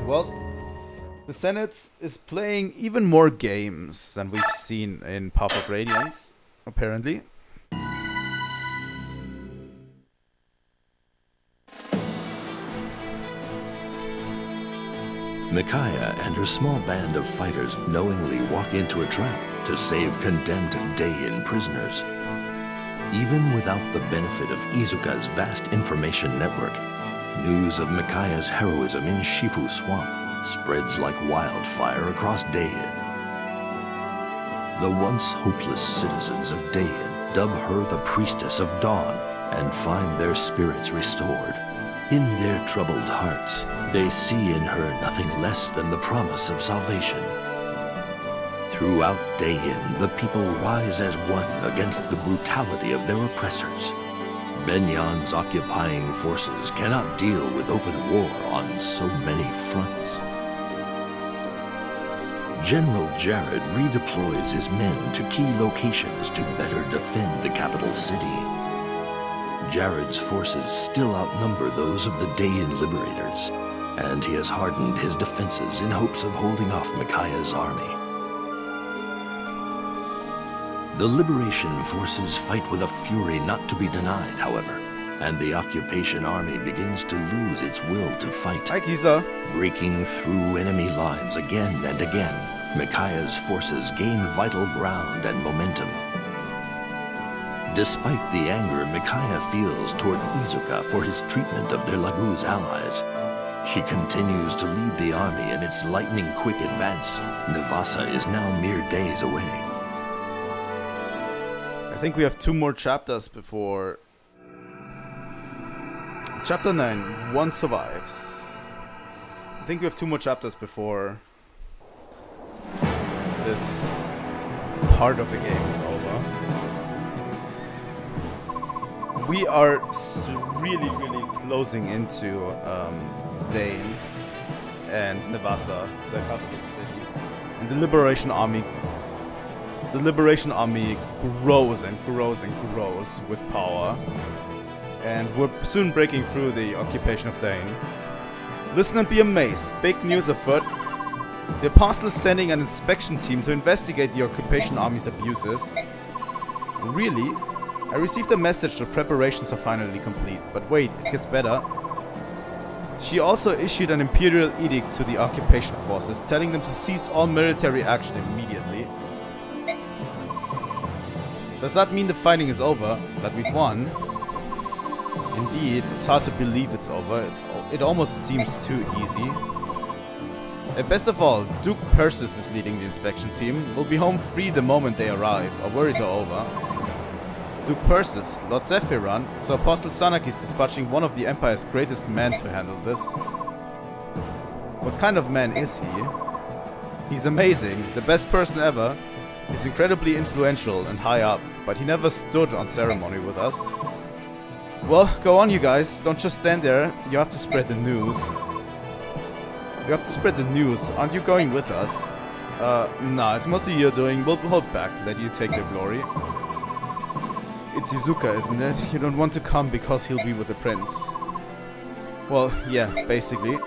Well, the Senate is playing even more games than we've seen in Path of Radiance, apparently. Micaiah and her small band of fighters knowingly walk into a trap to save condemned Dayan prisoners. Even without the benefit of Izuka's vast information network, news of Micaiah's heroism in Shifu Swamp spreads like wildfire across Dayan. The once hopeless citizens of Dayan dub her the priestess of dawn and find their spirits restored. In their troubled hearts, they see in her nothing less than the promise of salvation. Throughout Dayin, the people rise as one against the brutality of their oppressors. Benyan's occupying forces cannot deal with open war on so many fronts. General Jared redeploys his men to key locations to better defend the capital city. Jared's forces still outnumber those of the Dayin liberators, and he has hardened his defenses in hopes of holding off Micaiah's army. The liberation forces fight with a fury not to be denied, however, and the occupation army begins to lose its will to fight. Hi, Giza. Breaking through enemy lines again and again, Micaiah's forces gain vital ground and momentum. Despite the anger Micaiah feels toward Izuka for his treatment of their Laguz allies, she continues to lead the army in its lightning-quick advance. Navassa is now mere days away. I think we have 2 more chapters before... Chapter 9, One Survives. I think we have 2 more chapters before this part of the game is over. We are really closing into Dayin and Navassa, the capital city. And the Liberation Army grows and grows with power. And we're soon breaking through the occupation of Dayin. Listen and be amazed. Big news afoot. The Apostle is sending an inspection team to investigate the occupation army's abuses. Really? I received a message that preparations are finally complete. But wait, it gets better. She also issued an imperial edict to the occupation forces, telling them to cease all military action immediately. Does that mean the fighting is over? That we've won? Indeed, it's hard to believe it's over. It almost seems too easy. And best of all, Duke Persis is leading the inspection team. We'll be home free the moment they arrive. Our worries are over. Duke Persis, Lord Zephyron, so Apostle Sanak is dispatching one of the Empire's greatest men to handle this. What kind of man is he? He's amazing, the best person ever. He's incredibly influential and high up, but he never stood on ceremony with us. Well, go on you guys, don't just stand there, you have to spread the news. You have to spread the news, aren't you going with us? Nah, it's mostly you're doing, we'll hold back, let you take the glory. It's Izuka, isn't it? You don't want to come because he'll be with the prince. Well, yeah, basically.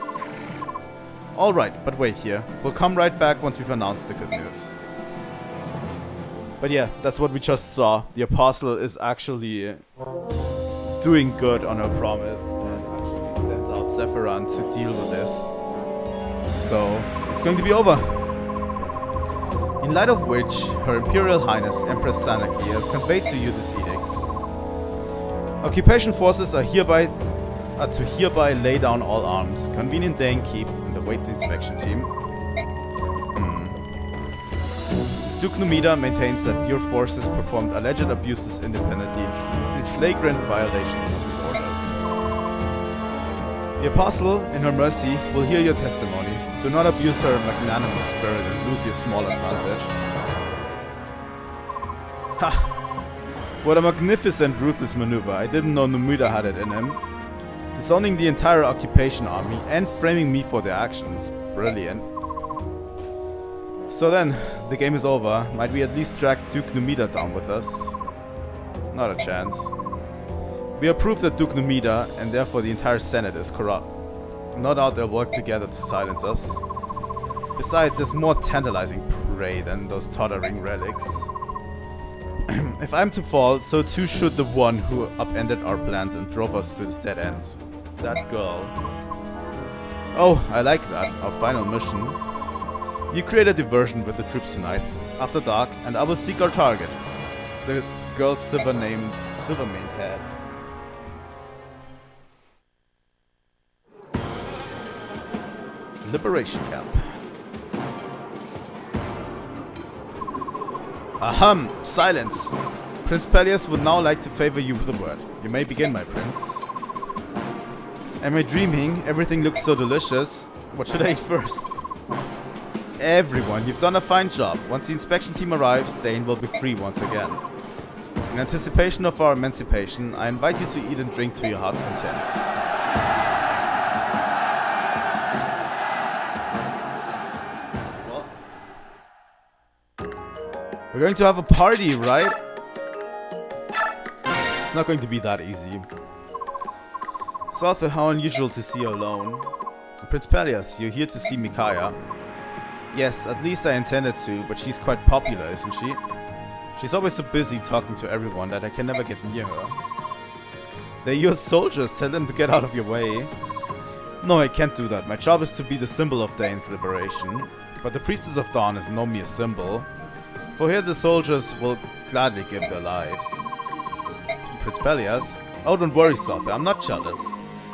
Alright, but wait here. We'll come right back once we've announced the good news. But yeah, that's what we just saw. The Apostle is actually doing good on her promise and actually sends out Zephyron to deal with this. So, it's going to be over. In light of which, Her Imperial Highness Empress Sanaki has conveyed to you this edict. Occupation forces are to hereby lay down all arms, convene in Dayin Keep, and await the inspection team. Duke Numida maintains that your forces performed alleged abuses independently in flagrant violations of his orders. The Apostle, in her mercy, will hear your testimony. Do not abuse her magnanimous spirit and lose your small advantage. Ha! What a magnificent, ruthless maneuver. I didn't know Numida had it in him. Disowning the entire occupation army and framing me for their actions. Brilliant. So then, the game is over. Might we at least drag Duke Numida down with us? Not a chance. We have proof that Duke Numida, and therefore the entire Senate, is corrupt. No doubt they'll work together to silence us. Besides, there's more tantalizing prey than those tottering relics. If I'm to fall, so too should the one who upended our plans and drove us to this dead end. That girl. Oh, I like that. Our final mission. You create a diversion with the troops tonight, after dark, and I will seek our target. The girl's silver-maned head. Liberation camp. Ahem! Silence! Prince Peleus would now like to favor you with a word. You may begin, my prince. Am I dreaming? Everything looks so delicious. What should I eat first? Everyone, you've done a fine job. Once the inspection team arrives, Dane will be free once again. In anticipation of our emancipation, I invite you to eat and drink to your heart's content. Well, we're going to have a party, right? It's not going to be that easy. Sotha, how unusual to see you alone. Prince Peleus, you're here to see Micaiah. Yes, at least I intended to, but she's quite popular, isn't she? She's always so busy talking to everyone that I can never get near her. They're your soldiers, tell them to get out of your way. No, I can't do that. My job is to be the symbol of Dane's liberation. But the Priestess of Dawn is no mere symbol. For here the soldiers will gladly give their lives. Prince Peleus? Oh, don't worry, Sotha, I'm not jealous.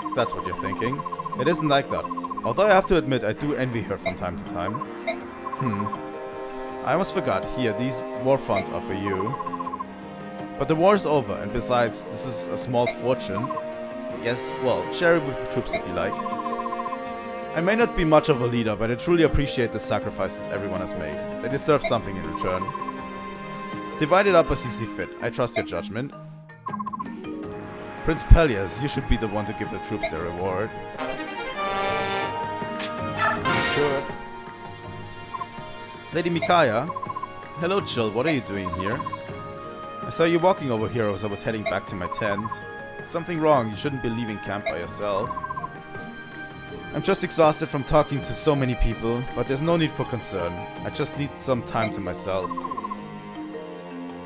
If that's what you're thinking. It isn't like that. Although I have to admit, I do envy her from time to time. I almost forgot. Here, these war funds are for you. But the war's over, and besides, this is a small fortune. Yes, well, share it with the troops if you like. I may not be much of a leader, but I truly appreciate the sacrifices everyone has made. They deserve something in return. Divide it up as you see fit. I trust your judgment. Prince Peleus, you should be the one to give the troops their reward. Sure. Lady Micaiah? Hello, Jill. What are you doing here? I saw you walking over here as I was heading back to my tent. Something wrong. You shouldn't be leaving camp by yourself. I'm just exhausted from talking to so many people, but there's no need for concern. I just need some time to myself.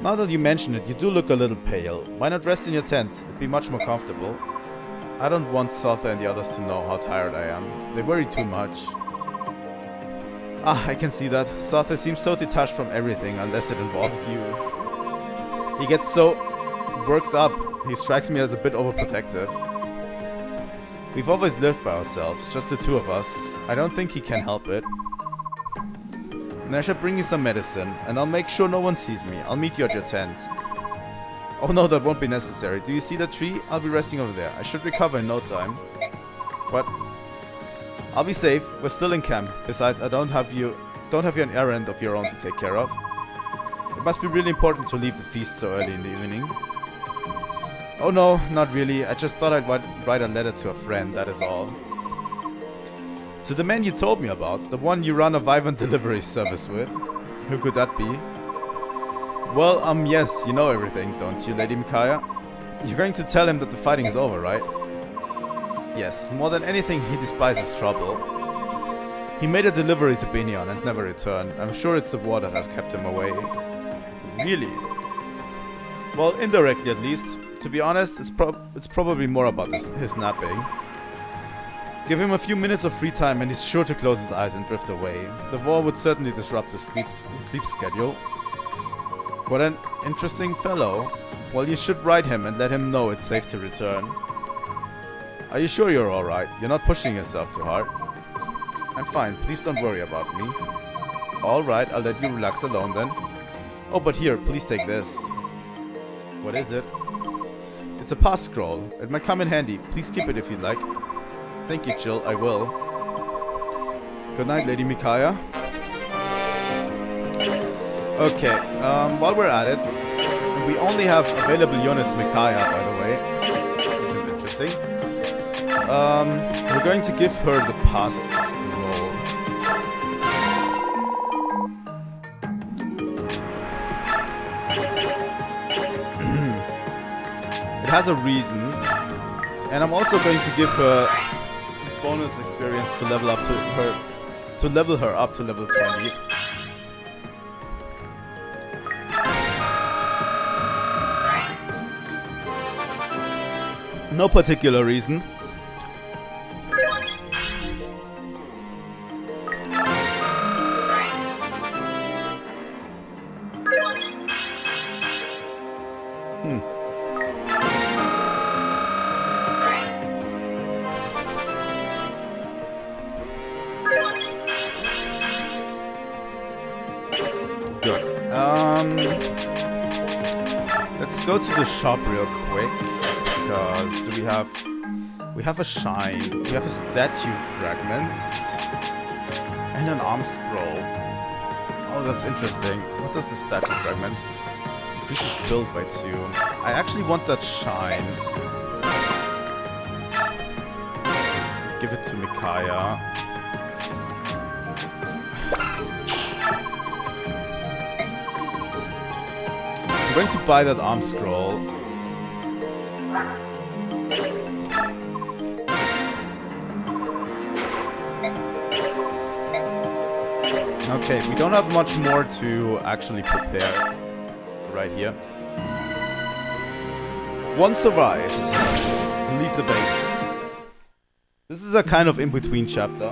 Now that you mention it, you do look a little pale. Why not rest in your tent? It'd be much more comfortable. I don't want Sotha and the others to know how tired I am. They worry too much. I can see that. Sotha seems so detached from everything unless it involves you. He gets so worked up. He strikes me as a bit overprotective. We've always lived by ourselves, just the two of us. I don't think he can help it. And I should bring you some medicine, and I'll make sure no one sees me. I'll meet you at your tent. Oh no, that won't be necessary. Do you see that tree? I'll be resting over there. I should recover in no time. But I'll be safe. We're still in camp. Besides, I don't have you an errand of your own to take care of. It must be really important to leave the feast so early in the evening. Oh no, not really. I just thought I'd write a letter to a friend, that is all. To the man you told me about, the one you run a Vyvern delivery service with. Who could that be? Well, yes, you know everything, don't you, Lady Micaiah? You're going to tell him that the fighting is over, right? Yes, more than anything, he despises trouble. He made a delivery to Benion and never returned. I'm sure it's the war that has kept him away. Really? Well, indirectly at least. To be honest, it's probably more about his napping. Give him a few minutes of free time and he's sure to close his eyes and drift away. The war would certainly disrupt his sleep schedule. What an interesting fellow. Well, you should write him and let him know it's safe to return. Are you sure you're alright? You're not pushing yourself too hard? I'm fine, please don't worry about me. Alright, I'll let you relax alone then. Oh, but here, please take this. What is it? It's a pass scroll. It might come in handy. Please keep it if you'd like. Thank you, Jill. I will. Good night, Lady Micaiah. Okay, while we're at it, we only have available units Micaiah, by the way, which is interesting. We're going to give her the pass scroll. It has a reason, and I'm also going to give her bonus experience to level her up to level 20. No particular reason. Let's go to the shop real quick, because we have a shine, we have a statue fragment, and an arm scroll. Oh, that's interesting. What does the statue fragment? Increases build by 2. I actually want that shine. Give it to Micaiah. I'm going to buy that arm scroll. Okay, we don't have much more to actually prepare right here. One survives. Leave the base. This is a kind of in-between chapter.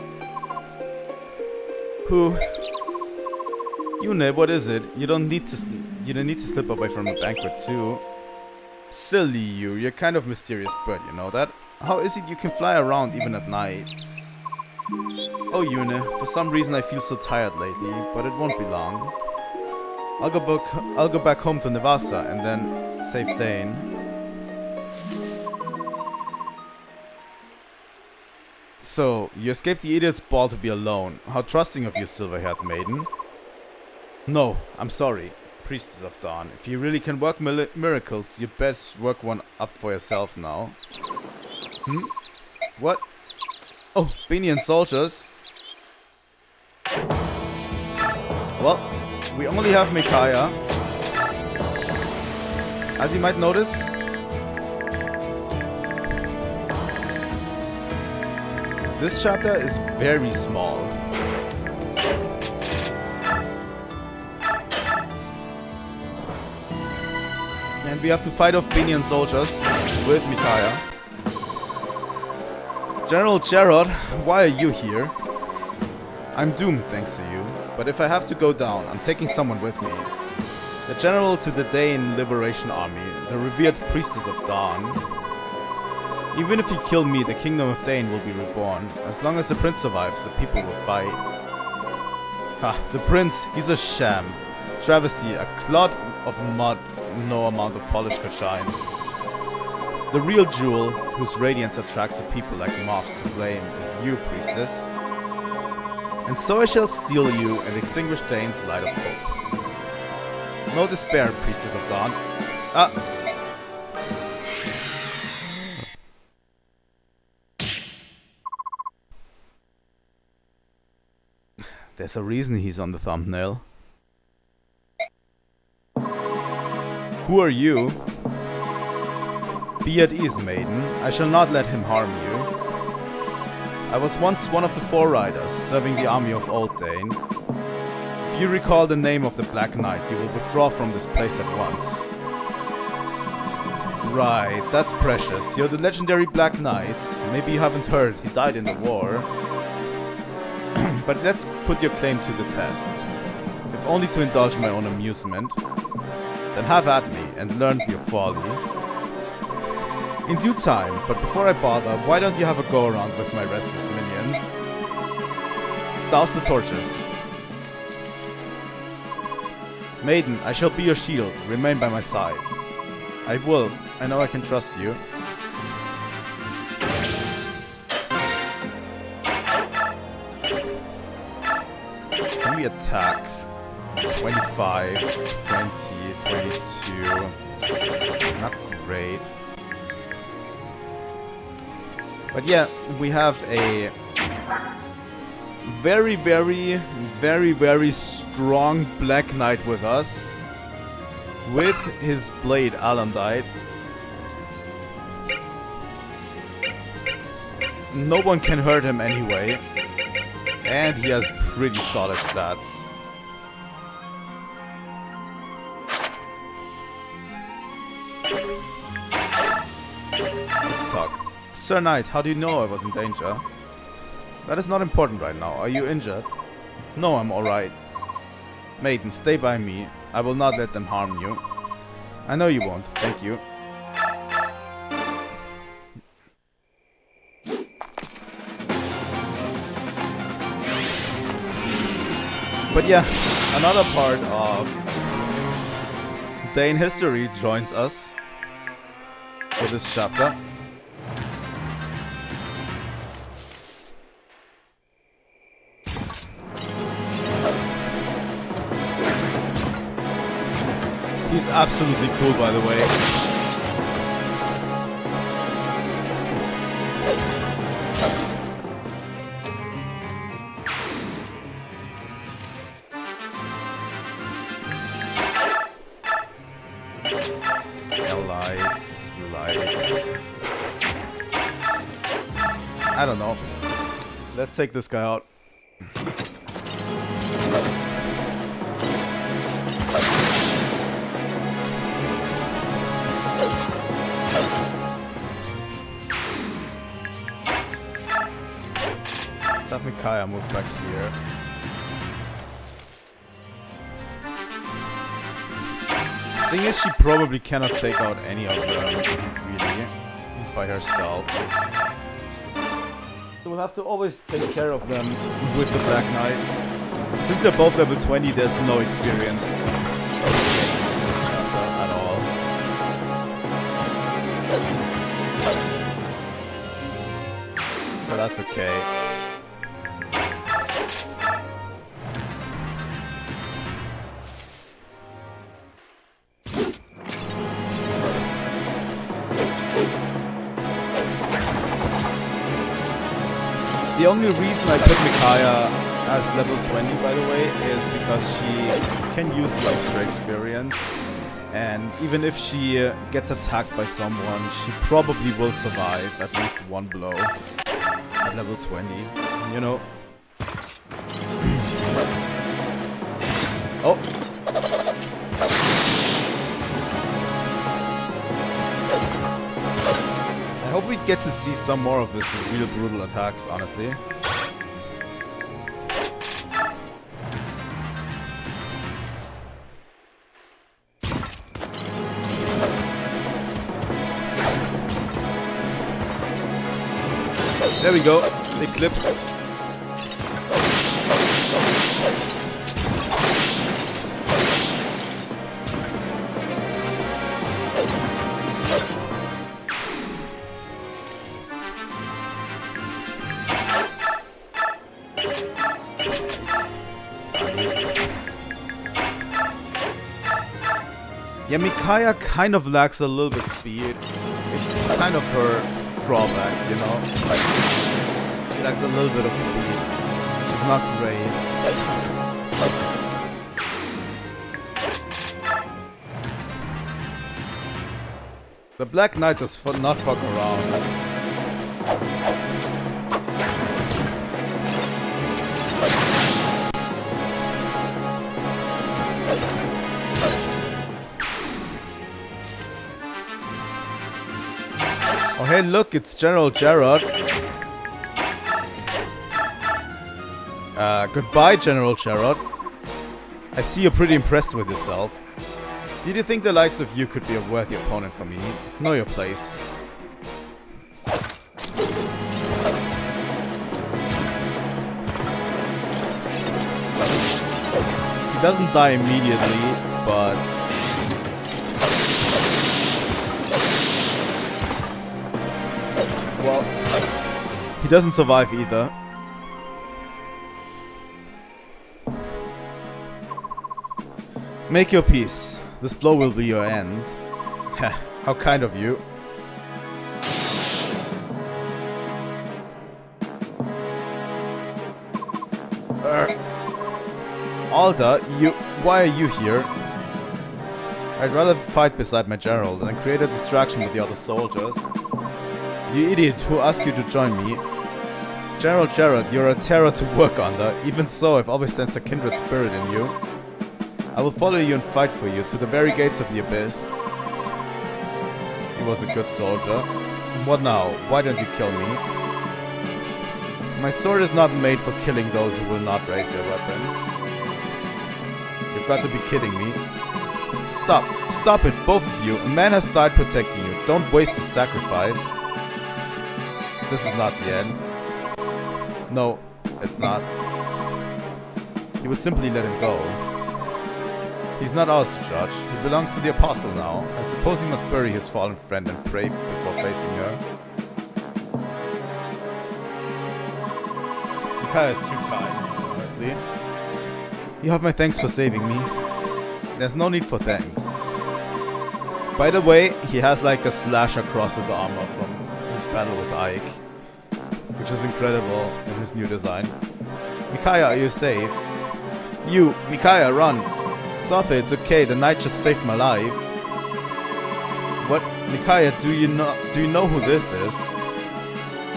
Yune, what is it? You don't need to slip away from a banquet too. Silly you, you're kind of mysterious bird, you know that? How is it you can fly around even at night? Oh Yune, for some reason I feel so tired lately, but it won't be long. I'll go back home to Nevasa and then save Dane. So, you escaped the idiot's ball to be alone. How trusting of you, silver-haired maiden. No, I'm sorry, Priestess of Dawn. If you really can work miracles, you best work one up for yourself now. What? Oh, Benian soldiers. Well, we only have Micaiah. As you might notice, this chapter is very small. And we have to fight off Benian soldiers with Micaiah. General Gerard, why are you here? I'm doomed thanks to you, but if I have to go down, I'm taking someone with me. The general to the Dane Liberation Army, the revered Priestess of Dawn. Even if you kill me, the Kingdom of Dane will be reborn. As long as the prince survives, the people will fight. Ha, the prince, he's a sham. Travesty, a clod of mud no amount of polish could shine. The real jewel, whose radiance attracts the people like moths to flame, is you, priestess. And so I shall steal you and extinguish Dane's light of hope. No despair, Priestess of Dawn. There's a reason he's on the thumbnail. Who are you? Be at ease, maiden. I shall not let him harm you. I was once one of the Foreriders, serving the army of Old Dane. If you recall the name of the Black Knight, you will withdraw from this place at once. Right, that's precious. You're the legendary Black Knight. Maybe you haven't heard, he died in the war. But let's put your claim to the test. If only to indulge my own amusement. Then have at me and learn your folly. In due time, but before I bother, why don't you have a go around with my restless minions? Douse the torches. Maiden, I shall be your shield. Remain by my side. I will. I know I can trust you. Can we attack? 25, 20, 22. Not great. But yeah, we have a very, very, very, very strong Black Knight with us. With his blade, Alandite. No one can hurt him anyway. And he has pretty solid stats. Let's talk. Sir Knight, how do you know I was in danger? That is not important right now. Are you injured? No, I'm alright. Maiden, stay by me. I will not let them harm you. I know you won't. Thank you. But yeah, another part of day in history joins us for this chapter. He's absolutely cool, by the way. Lights. I don't know. Let's take this guy out. Let's have Micaiah move back here. Thing is, she probably cannot take out any of them, really, by herself. So we'll have to always take care of them with the Black Knight. Since they're both level 20, there's no experience at all. So that's okay. The only reason I put Micaiah as level 20, by the way, is because she can use the extra experience. And even if she gets attacked by someone, she probably will survive at least one blow at level 20, you know. Oh! I hope we get to see some more of this real brutal attacks, honestly. There we go, Eclipse. Yeah, Micaiah kind of lacks a little bit speed. It's kind of her drawback, you know? She lacks a little bit of speed. She's not great. The Black Knight does not fuck around. Oh hey, look, it's General Gerard. Goodbye, General Gerard. I see you're pretty impressed with yourself. Did you think the likes of you could be a worthy opponent for me? Know your place. He doesn't die immediately, but... well, he doesn't survive either. Make your peace. This blow will be your end. How kind of you. Alda, why are you here? I'd rather fight beside my general than create a distraction with the other soldiers. You idiot, who asked you to join me? General Gerard, you're a terror to work under. Even so, I've always sensed a kindred spirit in you. I will follow you and fight for you to the very gates of the abyss. He was a good soldier. What now? Why don't you kill me? My sword is not made for killing those who will not raise their weapons. You've got to be kidding me. Stop. Stop it, both of you. A man has died protecting you. Don't waste his sacrifice. This is not the end. No, it's not. He would simply let him go. He's not ours to judge. He belongs to the Apostle now. I suppose he must bury his fallen friend and pray before facing her. Micaiah is too kind, honestly. You have my thanks for saving me. There's no need for thanks. By the way, he has like a slash across his armor from his battle with Ike, which is incredible in his new design. Micaiah, are you safe? You, Micaiah, run! Sothe, it's okay, the knight just saved my life. What? Micaiah, do you know who this is?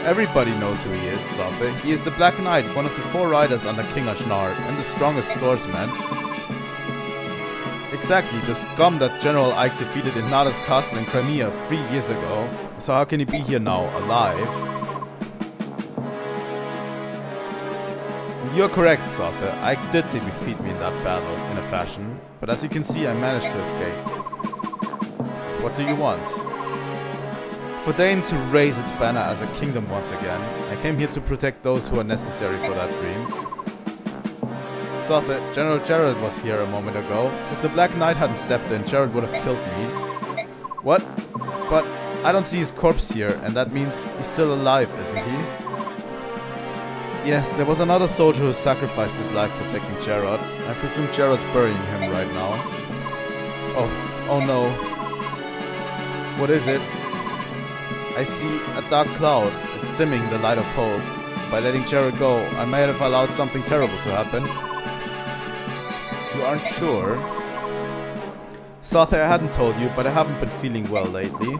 Everybody knows who he is, Sothe. He is the Black Knight, one of the 4 riders under King Ashnard, and the strongest swordsman. Exactly, the scum that General Ike defeated in Nada's castle in Crimea 3 years ago. So how can he be here now, alive? You're correct, Sothe. Ike did defeat me in that battle, in a fashion. But as you can see, I managed to escape. What do you want? For Dane to raise its banner as a kingdom once again. I came here to protect those who are necessary for that dream. Sothe, General Jared was here a moment ago. If the Black Knight hadn't stepped in, Jared would have killed me. What? But I don't see his corpse here, and that means he's still alive, isn't he? Yes, there was another soldier who sacrificed his life protecting Jared. I presume Jared's burying him right now. Oh no. What is it? I see a dark cloud. It's dimming the light of hope. By letting Jared go, I may have allowed something terrible to happen. You aren't sure? Sothe, I hadn't told you, but I haven't been feeling well lately.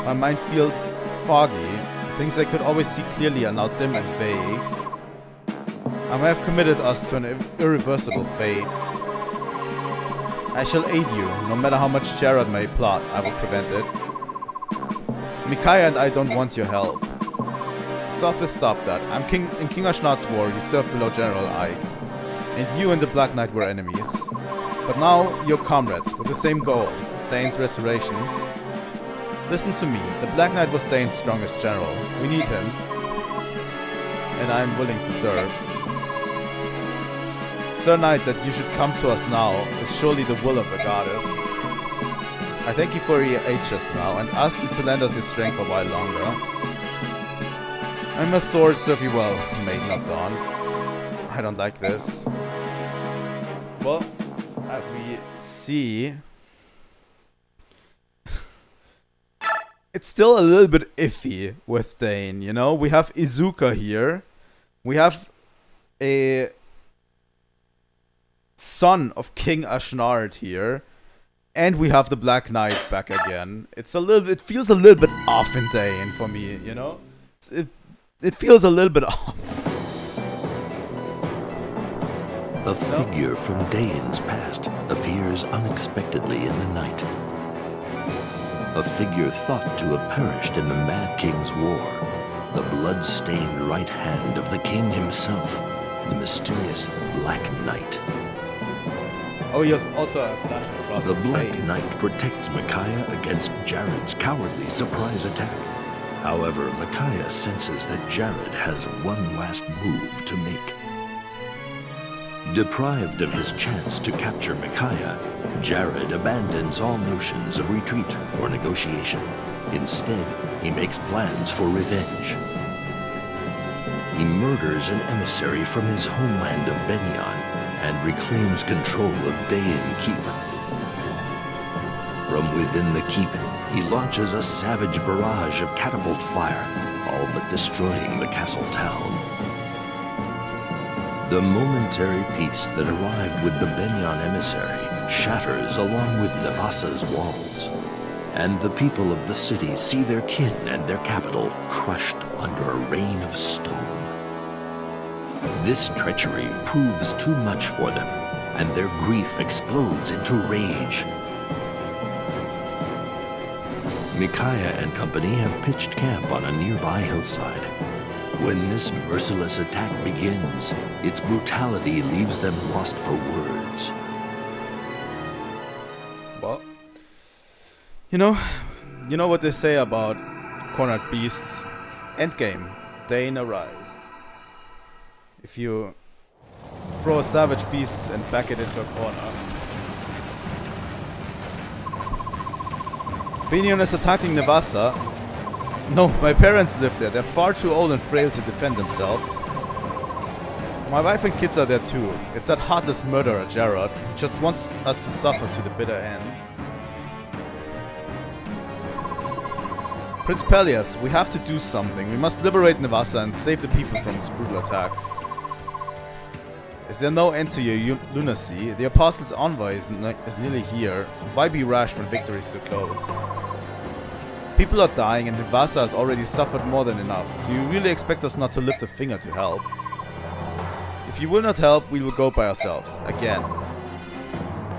My mind feels foggy. Things I could always see clearly are now dim and vague. I may have committed us to an irreversible fate. I shall aid you. No matter how much Jared may plot, I will prevent it. Micaiah and I don't want your help. Sothe, stop that. In King Ashnard's war, you served below General Ike. And you and the Black Knight were enemies. But now, you're comrades, with the same goal, Dane's restoration. Listen to me, the Black Knight was Dane's strongest general. We need him. And I am willing to serve. Sir Knight, that you should come to us now is surely the will of the goddess. I thank you for your aid just now, and ask you to lend us your strength a while longer. May my sword serve you well, Maiden of Dawn. I don't like this. Well, as we see, it's still a little bit iffy with Dane, you know? We have Izuka here. We have a son of King Ashnard here. And we have the Black Knight back again. It feels a little bit off in Dane for me, you know? It feels a little bit off. A figure from Dane's past appears unexpectedly in the night. A figure thought to have perished in the Mad King's war. The blood-stained right hand of the king himself, the mysterious Black Knight. Oh, he has also a slash across his face. The Black Knight protects Micaiah against Jared's cowardly surprise attack. However, Micaiah senses that Jared has one last move to make. Deprived of his chance to capture Micaiah, Jared abandons all notions of retreat or negotiation. Instead, he makes plans for revenge. He murders an emissary from his homeland of Benyon and reclaims control of Dayan Keep. From within the keep, he launches a savage barrage of catapult fire, all but destroying the castle town. The momentary peace that arrived with the Benyon emissary shatters along with Nevasa's walls, and the people of the city see their kin and their capital crushed under a rain of stone. This treachery proves too much for them, and their grief explodes into rage. Micaiah and company have pitched camp on a nearby hillside. When this merciless attack begins, its brutality leaves them lost for words. Well, you know what they say about cornered beasts. Endgame, Dane arise. If you throw a savage beast and back it into a corner, Binion is attacking Nevasa. No, my parents live there. They're far too old and frail to defend themselves. My wife and kids are there too. It's that heartless murderer, Gerard, who just wants us to suffer to the bitter end. Prince Pelias, we have to do something. We must liberate Nevasa and save the people from this brutal attack. Is there no end to your lunacy? The Apostle's envoy is nearly here. Why be rash when victory is so close? People are dying and Nevasa has already suffered more than enough. Do you really expect us not to lift a finger to help? If you will not help, we will go by ourselves. Again.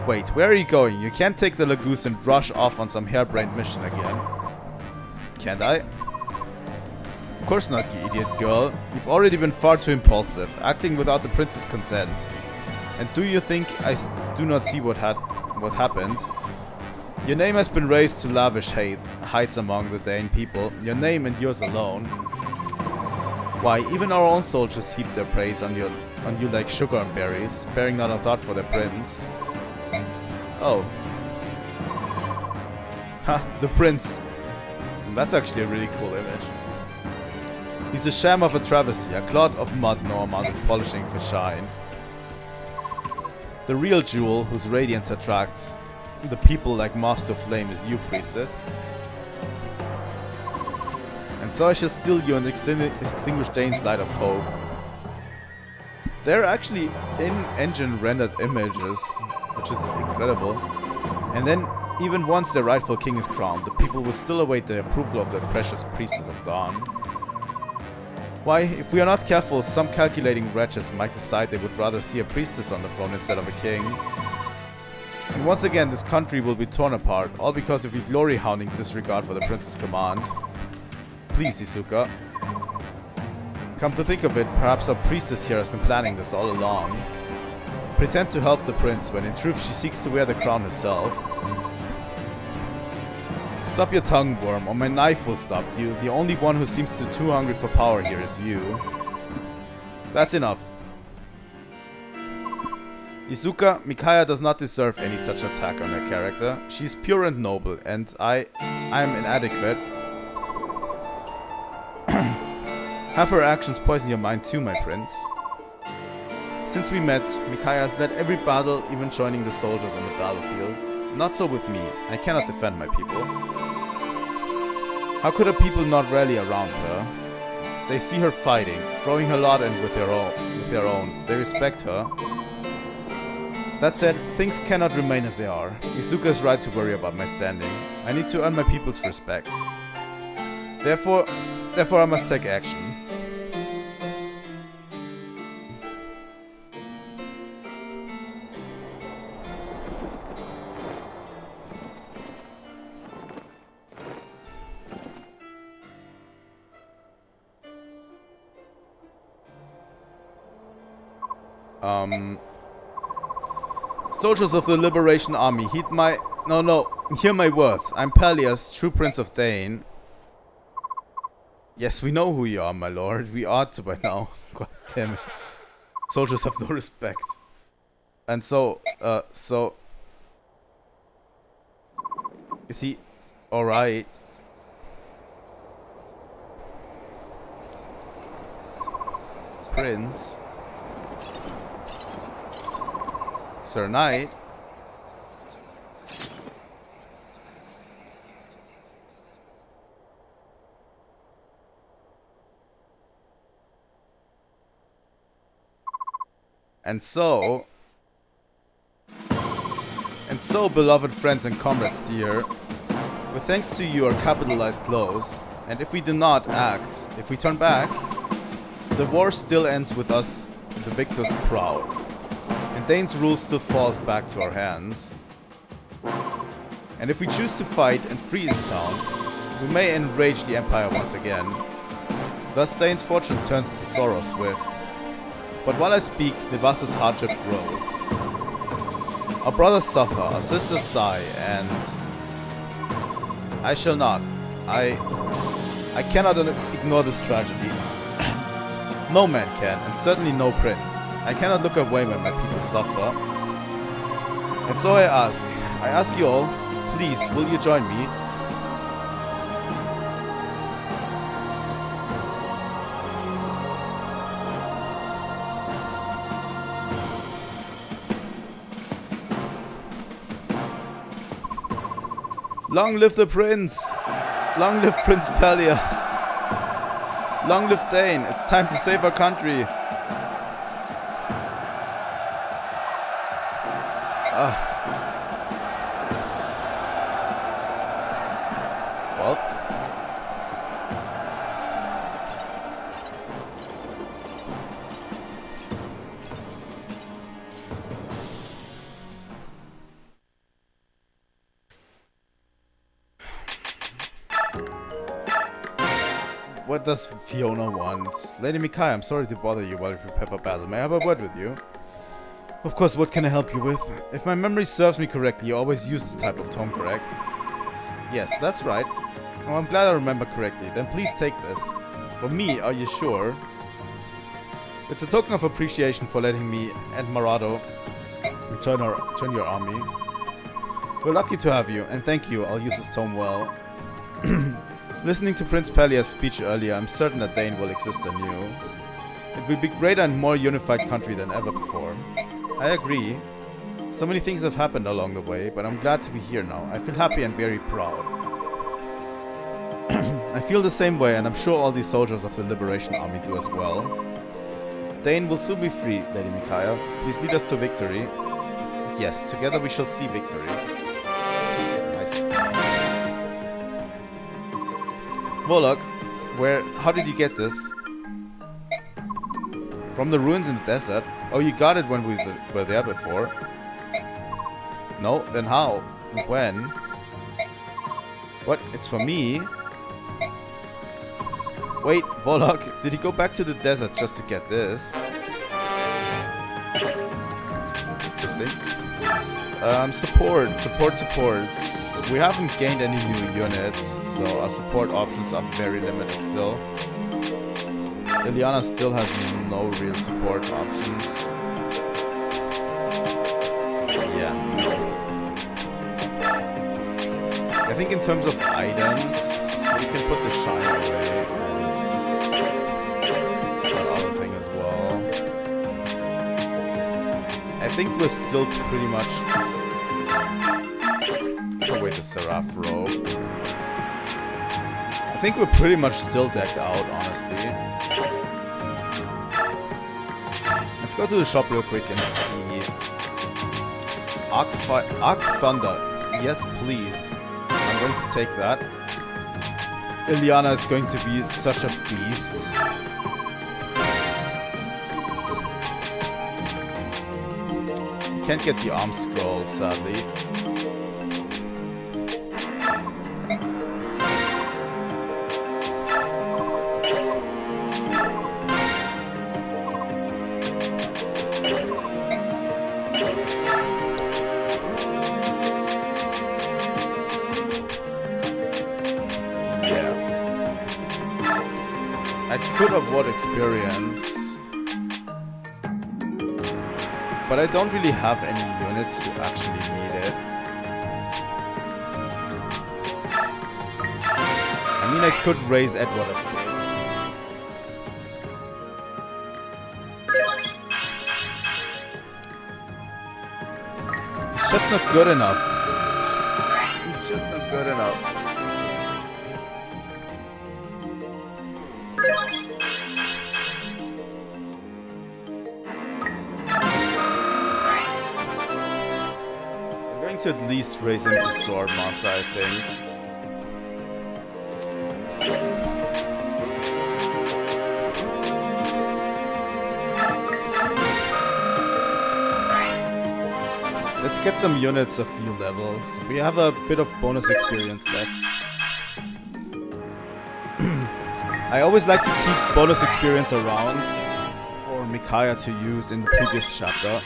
Wait, where are you going? You can't take the Lagoose and rush off on some harebrained mission again. Can't I? Of course not, you idiot girl. You've already been far too impulsive, acting without the prince's consent. And do you think I do not see what happened? Your name has been raised to lavish heights among the Dane people. Your name and yours alone. Why, even our own soldiers heap their praise on you like sugar and berries, sparing not a thought for their prince. Oh. Ha, the prince. That's actually a really cool image. He's a sham of a travesty, a clod of mud no amount of polishing could shine. The real jewel, whose radiance attracts the people like moths to flame, is you, priestess. And so I shall steal you and extinguish Dane's light of hope. They're actually in-engine rendered images, which is incredible. And then, even once their rightful king is crowned, the people will still await the approval of their precious priestess of Dawn. Why, if we are not careful, some calculating wretches might decide they would rather see a priestess on the throne instead of a king. And once again, this country will be torn apart, all because of your glory-hounding disregard for the prince's command. Please, Isuka. Come to think of it, perhaps our priestess here has been planning this all along. Pretend to help the prince, when in truth she seeks to wear the crown herself. Stop your tongue, worm, or my knife will stop you. The only one who seems too hungry for power here is you. That's enough. Izuka, Micaiah does not deserve any such attack on her character. She is pure and noble, and I am inadequate. Have her actions poison your mind too, my prince. Since we met, Micaiah has led every battle, even joining the soldiers on the battlefield. Not so with me. I cannot defend my people. How could her people not rally around her? They see her fighting, throwing her lot in with their own. They respect her. That said, things cannot remain as they are. Izuka is right to worry about my standing. I need to earn my people's respect. Therefore I must take action. Soldiers of the Liberation Army, hear my words. I'm Pelias, true Prince of Dane. Yes, we know who you are, my lord. We ought to by now. God damn it. Soldiers have no respect. And so... Is he alright? Prince? Sir Knight? And so, beloved friends and comrades dear, with thanks to you our capital lies close, and if we do not act, if we turn back, the war still ends with us, the victors proud, and Dane's rule still falls back to our hands. And if we choose to fight and free this town, we may enrage the Empire once again. Thus Dane's fortune turns to sorrow swift. But while I speak, Nevasa's hardship grows. Our brothers suffer, our sisters die, and... I shall not. I cannot ignore this tragedy. No man can, and certainly no prince. I cannot look away when my people suffer. And so I ask you all, please, will you join me? Long live the prince! Long live Prince Pelias! Long live Dane! It's time to save our country! Well. What does Fiona want? Lady Micaiah, I'm sorry to bother you while you prepare for battle. May I have a word with you? Of course, what can I help you with? If my memory serves me correctly, you always use this type of tome, correct? Yes, that's right. Oh, I'm glad I remember correctly. Then please take this. For me, are you sure? It's a token of appreciation for letting me and Marado join your army. We're lucky to have you, and thank you. I'll use this tome well. Listening to Prince Pelias' speech earlier, I'm certain that Dane will exist anew. It will be a greater and more unified country than ever before. I agree. So many things have happened along the way, but I'm glad to be here now. I feel happy and very proud. I feel the same way, and I'm sure all these soldiers of the Liberation Army do as well. Dane will soon be free, Lady Micaiah. Please lead us to victory. Yes, together we shall see victory. Nice. Warlock, how did you get this? From the ruins in the desert? Oh, you got it when we were there before. No? Then how? When? What? It's for me? Wait, Warlock, did he go back to the desert just to get this? Interesting. Supports. We haven't gained any new units, so our support options are very limited still. Ilyana still has no real support options. Yeah. I think in terms of items, we can put the shine away and that other thing as well. I think we're still pretty much... Let's go with the Seraph robe. I think we're pretty much still decked out, honestly. Let's go to the shop real quick and see. Arc Thunder. Yes, please. I'm going to take that. Ilyana is going to be such a beast. Can't get the arm scroll, sadly. Could have what experience, but I don't really have any units who actually need it. I mean, I could raise Edward a bit. He's just not good enough. He's just not good enough. To at least raise him to Sword Master, I think. Let's get some units a few levels. We have a bit of bonus experience left. I always like to keep bonus experience around for Micaiah to use in the previous chapter.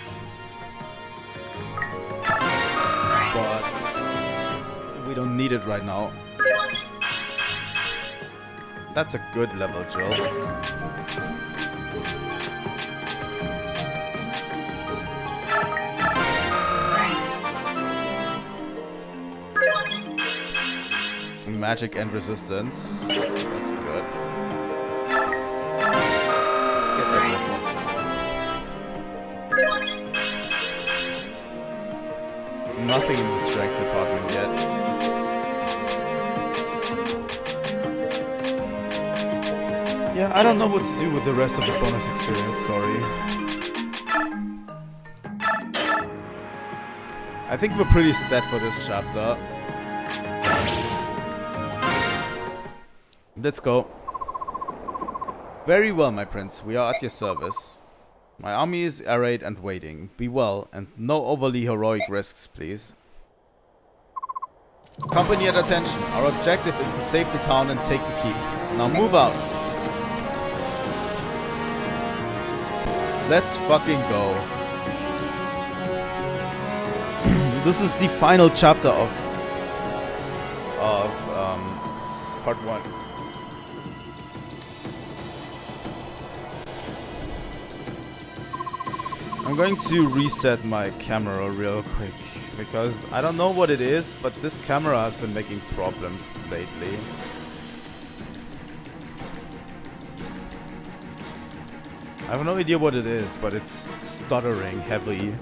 We don't need it right now. That's a good level, Jill. Magic and resistance. That's good. Let's get that one. Nothing in the strength department yet. Yeah, I don't know what to do with the rest of the bonus experience, sorry. I think we're pretty set for this chapter. Let's go. Very well, my prince. We are at your service. My army is arrayed and waiting. Be well, and no overly heroic risks, please. Company at attention. Our objective is to save the town and take the keep. Now move out. Let's fucking go. This is the final chapter of part 1. I'm going to reset my camera real quick because I don't know what it is, but this camera has been making problems lately. I have no idea what it is, but it's stuttering heavily.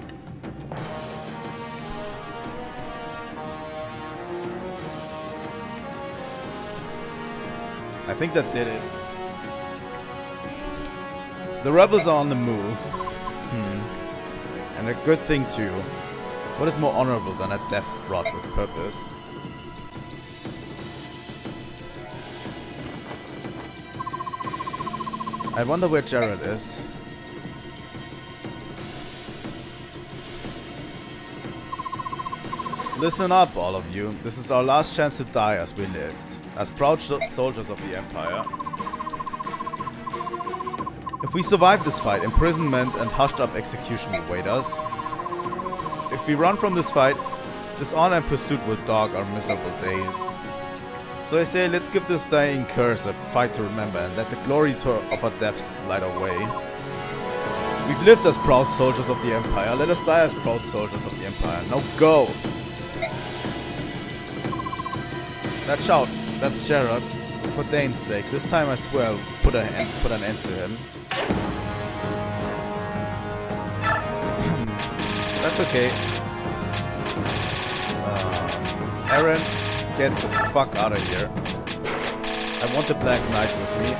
I think that did it. The rebels are on the move. And a good thing too. What is more honorable than a death fraught with purpose? I wonder where Jared is. Listen up, all of you. This is our last chance to die as we lived. As proud soldiers of the Empire. If we survive this fight, imprisonment and hushed-up execution await us. If we run from this fight, dishonor and pursuit will dog our miserable days. So I say, let's give this dying curse a fight to remember and let the glory of our deaths light our way. We've lived as proud soldiers of the Empire. Let us die as proud soldiers of the Empire. Now go! That shout, that's Jared. For Dane's sake, this time I swear I'll put an end to him. That's okay. Aaron, get the fuck out of here. I want the Black Knight with me.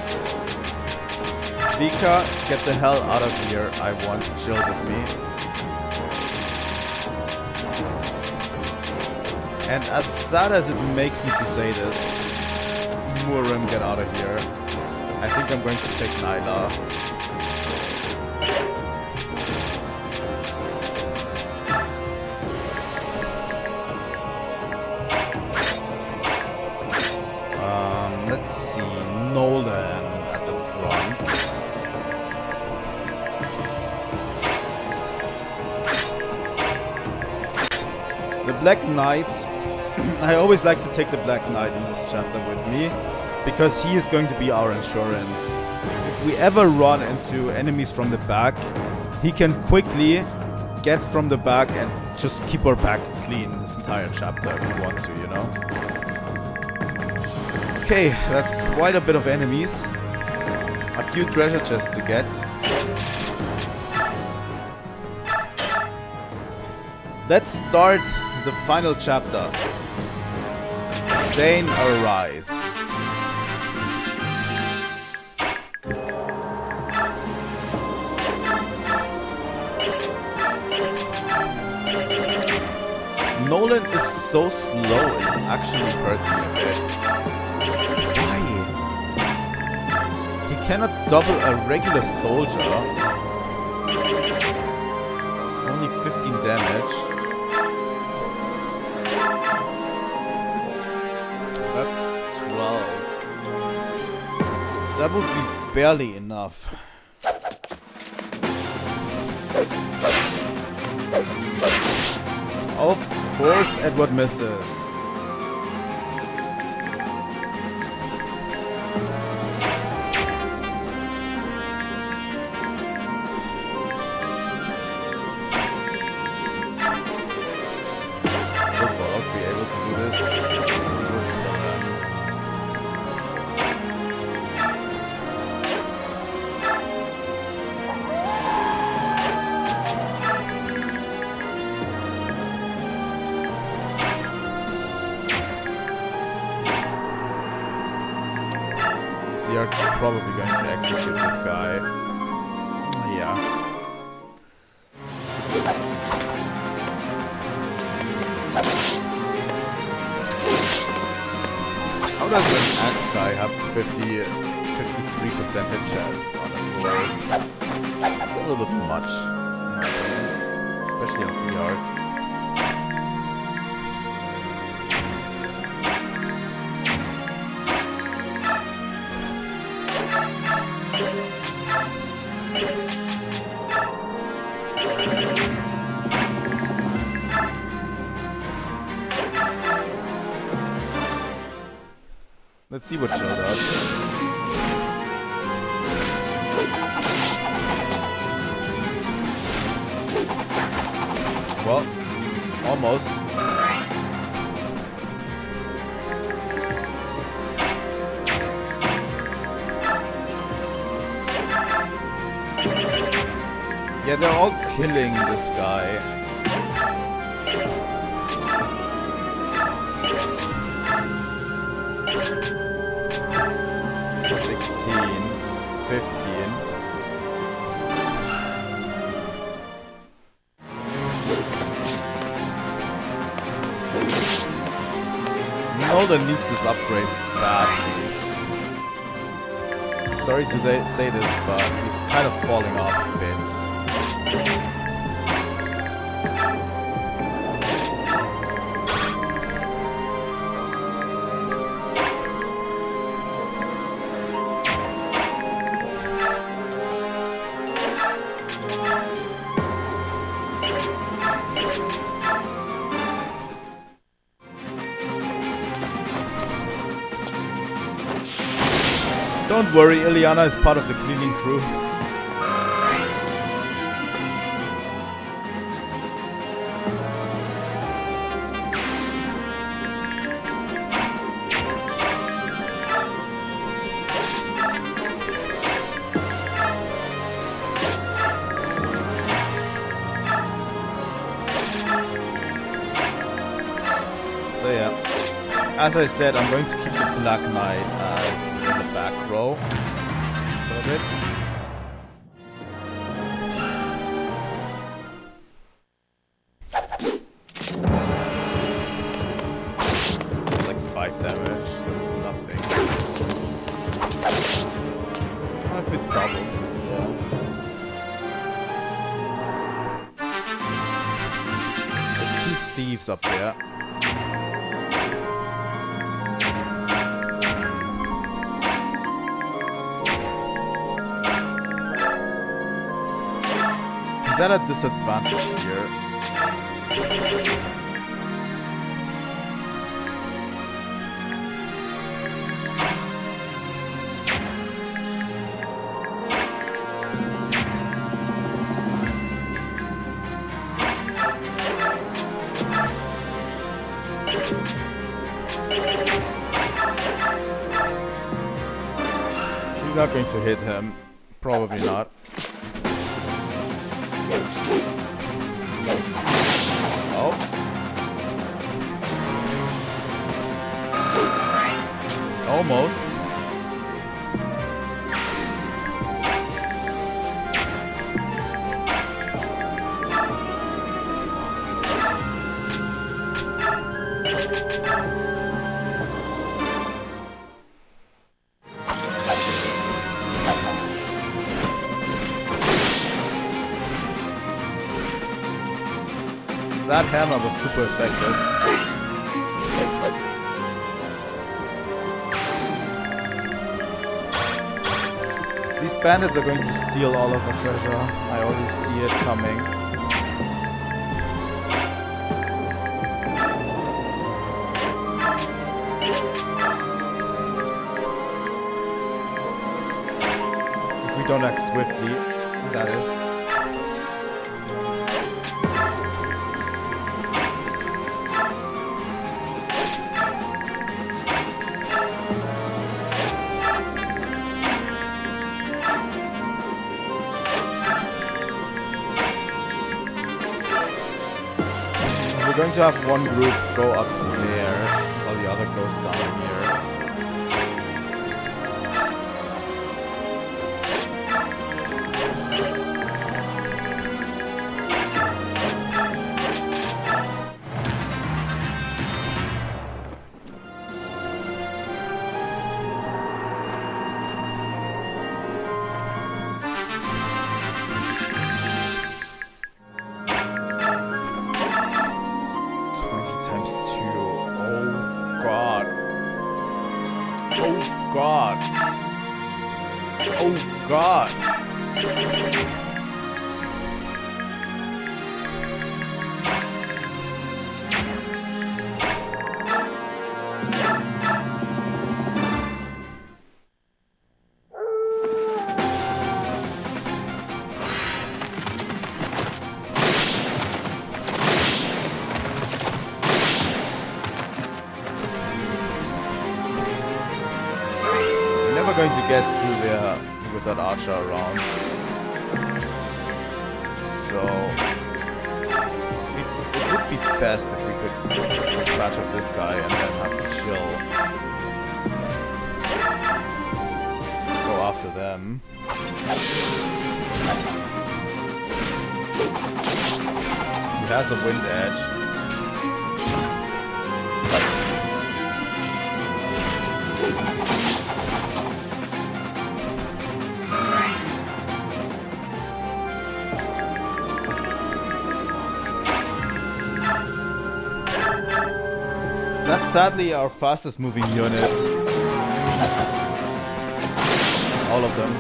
Vika, get the hell out of here. I want Jill with me. And as sad as it makes me to say this, Murim, get out of here. I think I'm going to take Nyla. Let's see, Nolan at the front. The Black Knight. I always like to take the Black Knight in this chapter with me, because he is going to be our insurance. If we ever run into enemies from the back, he can quickly get from the back and just keep our back clean this entire chapter if we want to, you know? Okay, that's quite a bit of enemies. A few treasure chests to get. Let's start the final chapter. Dane, arise. Nolan is so slow, it actually hurts me a bit. Why? He cannot double a regular soldier. Only 15 damage. That's 12. That would be barely enough. Of course, Edward misses. I'll be able to do this. Search's probably going to execute this guy. Yeah. How does an axe guy have 53% hit chance on a sword? A little bit much, in my opinion. Especially on CR. Let's see what Joe does. Well, almost. Yeah, they're all killing this guy. Nolan needs this upgrade badly. Sorry to say this, but he's kind of falling off bits. Don't worry, Ileana is part of the cleaning crew. So yeah, as I said, I'm going to keep the Black Knight as in the back row a little bit. It's like 5 damage, that's nothing. What if it doubles? Yeah. There's 2 thieves up there. He's at a disadvantage here. He's not going to hit him. Probably not. Oh. Almost. That hammer was super effective. These bandits are going to steal all of the treasure. I already see it coming. If we don't act swiftly, that is. We're going to have one group go up there, while the other goes down here. Oh god. Oh god. Going to get through there with that archer around. So it would be best if we could dispatch of this guy and then have to chill. Go after them. He has a wind edge. That's sadly our fastest moving unit. All of them.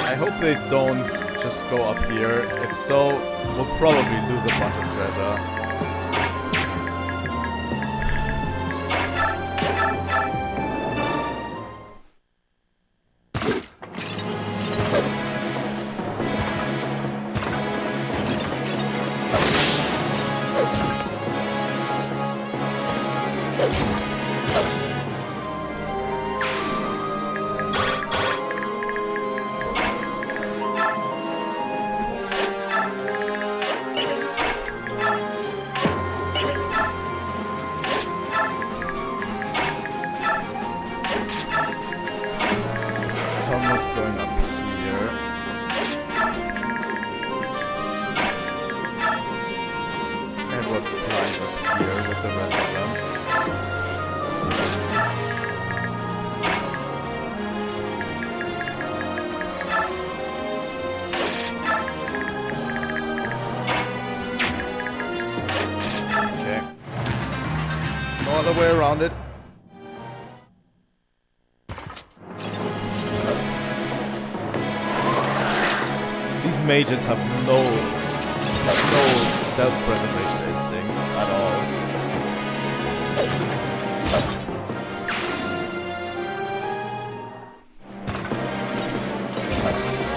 I hope they don't just go up here. If so, we'll probably lose a bunch of treasure. Other way around it. These mages have no self-preservation instinct at all.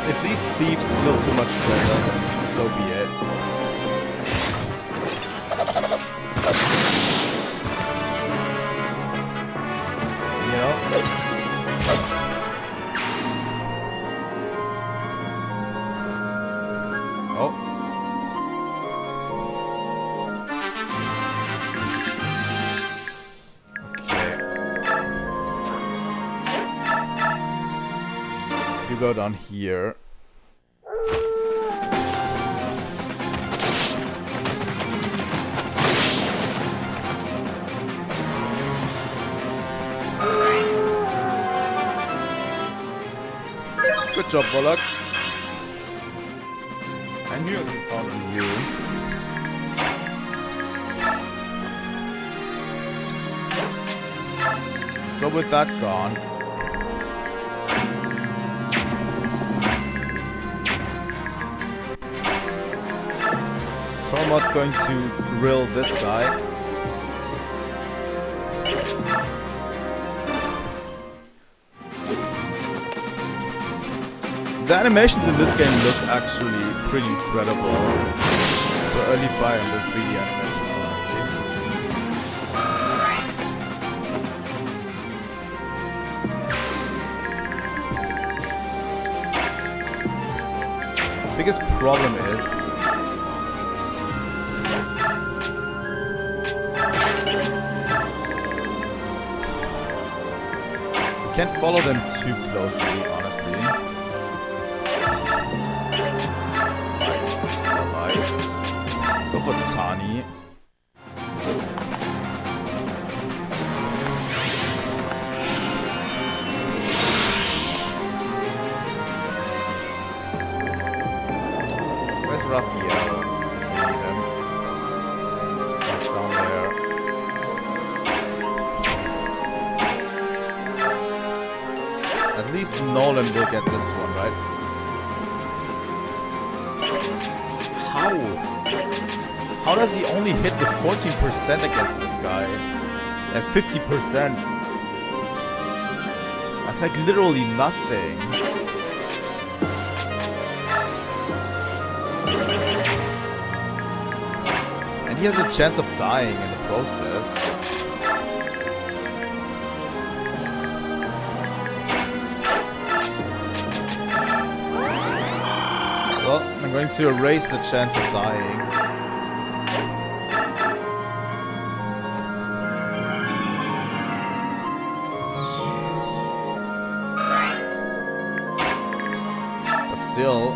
If these thieves steal too much treasure, then so be it. Go down here. Good job, Bollock. I knew it would fall on you. So with that gone, Tormod's going to grill this guy. The animations in this game look actually pretty incredible. The early fire and the 3D animation, honestly. Biggest problem is can't follow them too closely, honestly. Lights. Let's go for Tani. Where's Raphael? Nolan will get this one, right? How? How does he only hit with 14% against this guy? And 50%? That's like literally nothing. And he has a chance of dying in the process. Well, I'm going to erase the chance of dying. But still...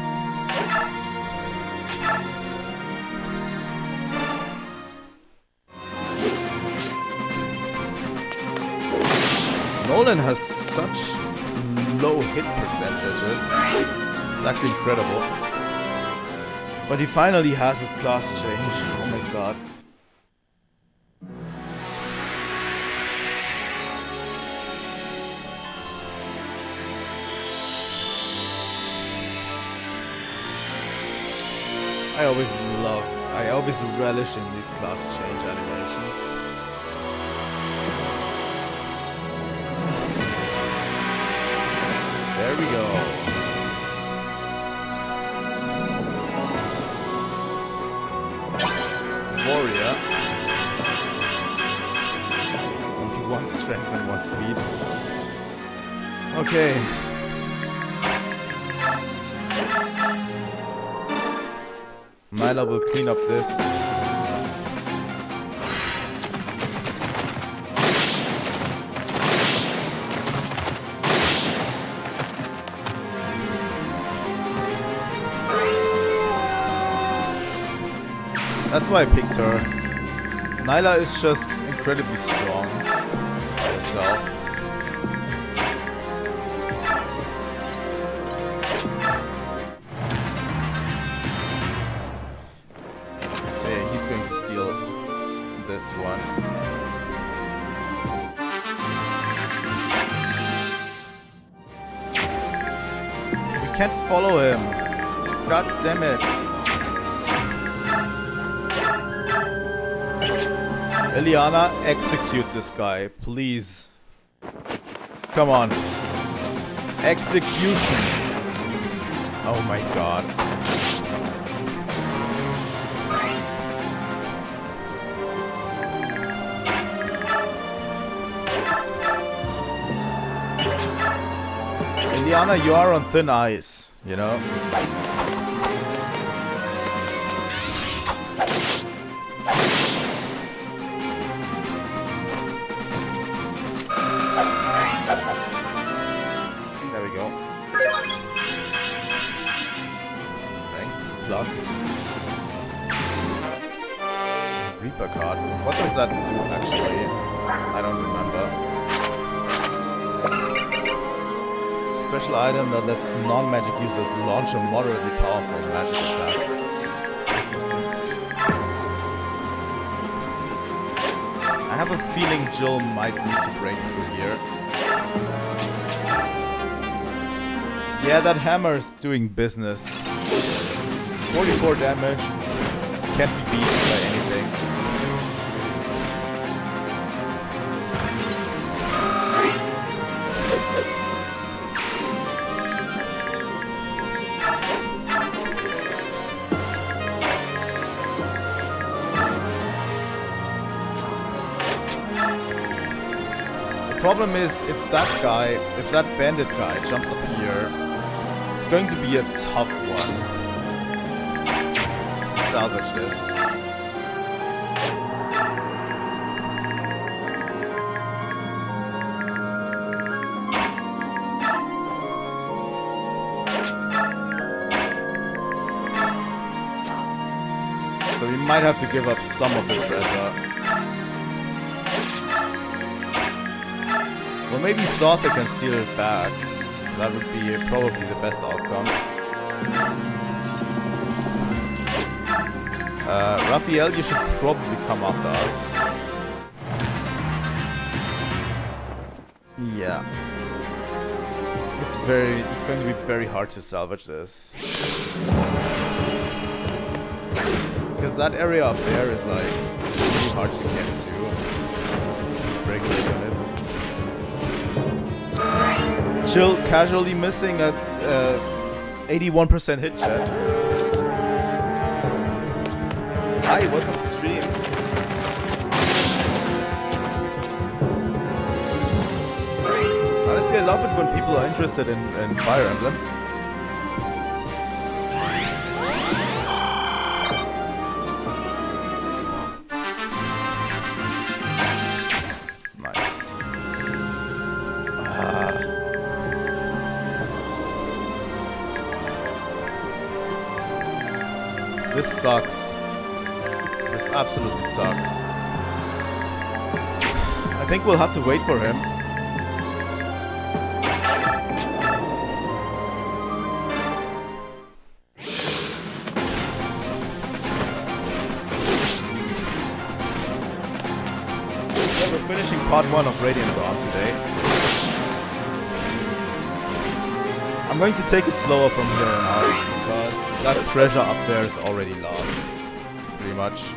Nolan has such low hit percentages. It's actually incredible. But he finally has his class change. Oh my god. I always relish in these class change animations. There we go. Warrior. Only one strength and one speed. Okay. Nyla will clean up this. That's why I picked her. Nyla is just incredibly strong by herself. So yeah, he's going to steal this one. We can't follow him. God damn it. Eliana, execute this guy, please. Come on. Execution. Oh my god. Eliana, you are on thin ice, you know? Reaper card. What does that do actually? I don't remember. Special item that lets non-magic users launch a moderately powerful magic attack. Interesting. I have a feeling Jill might need to break through here. Yeah, that hammer is doing business. 44 damage. Can't be beat by anything. The problem is, if that bandit guy jumps up here, it's going to be a tough one to salvage this. So we might have to give up some of the treasure. Well, maybe Sotha can steal it back. That would be probably the best outcome. Raphael, you should probably come after us. Yeah. It's it's going to be very hard to salvage this. Because that area up there is like really hard to get to. Regular units. Chill casually missing at 81% hit checks. Hi, welcome to stream. Honestly, I love it when people are interested in Fire Emblem. This sucks. This absolutely sucks. I think we'll have to wait for him. Yeah, we're finishing part 1 of Radiant Dawn today. I'm going to take it slower from here on out because that treasure up there is already lost, pretty much.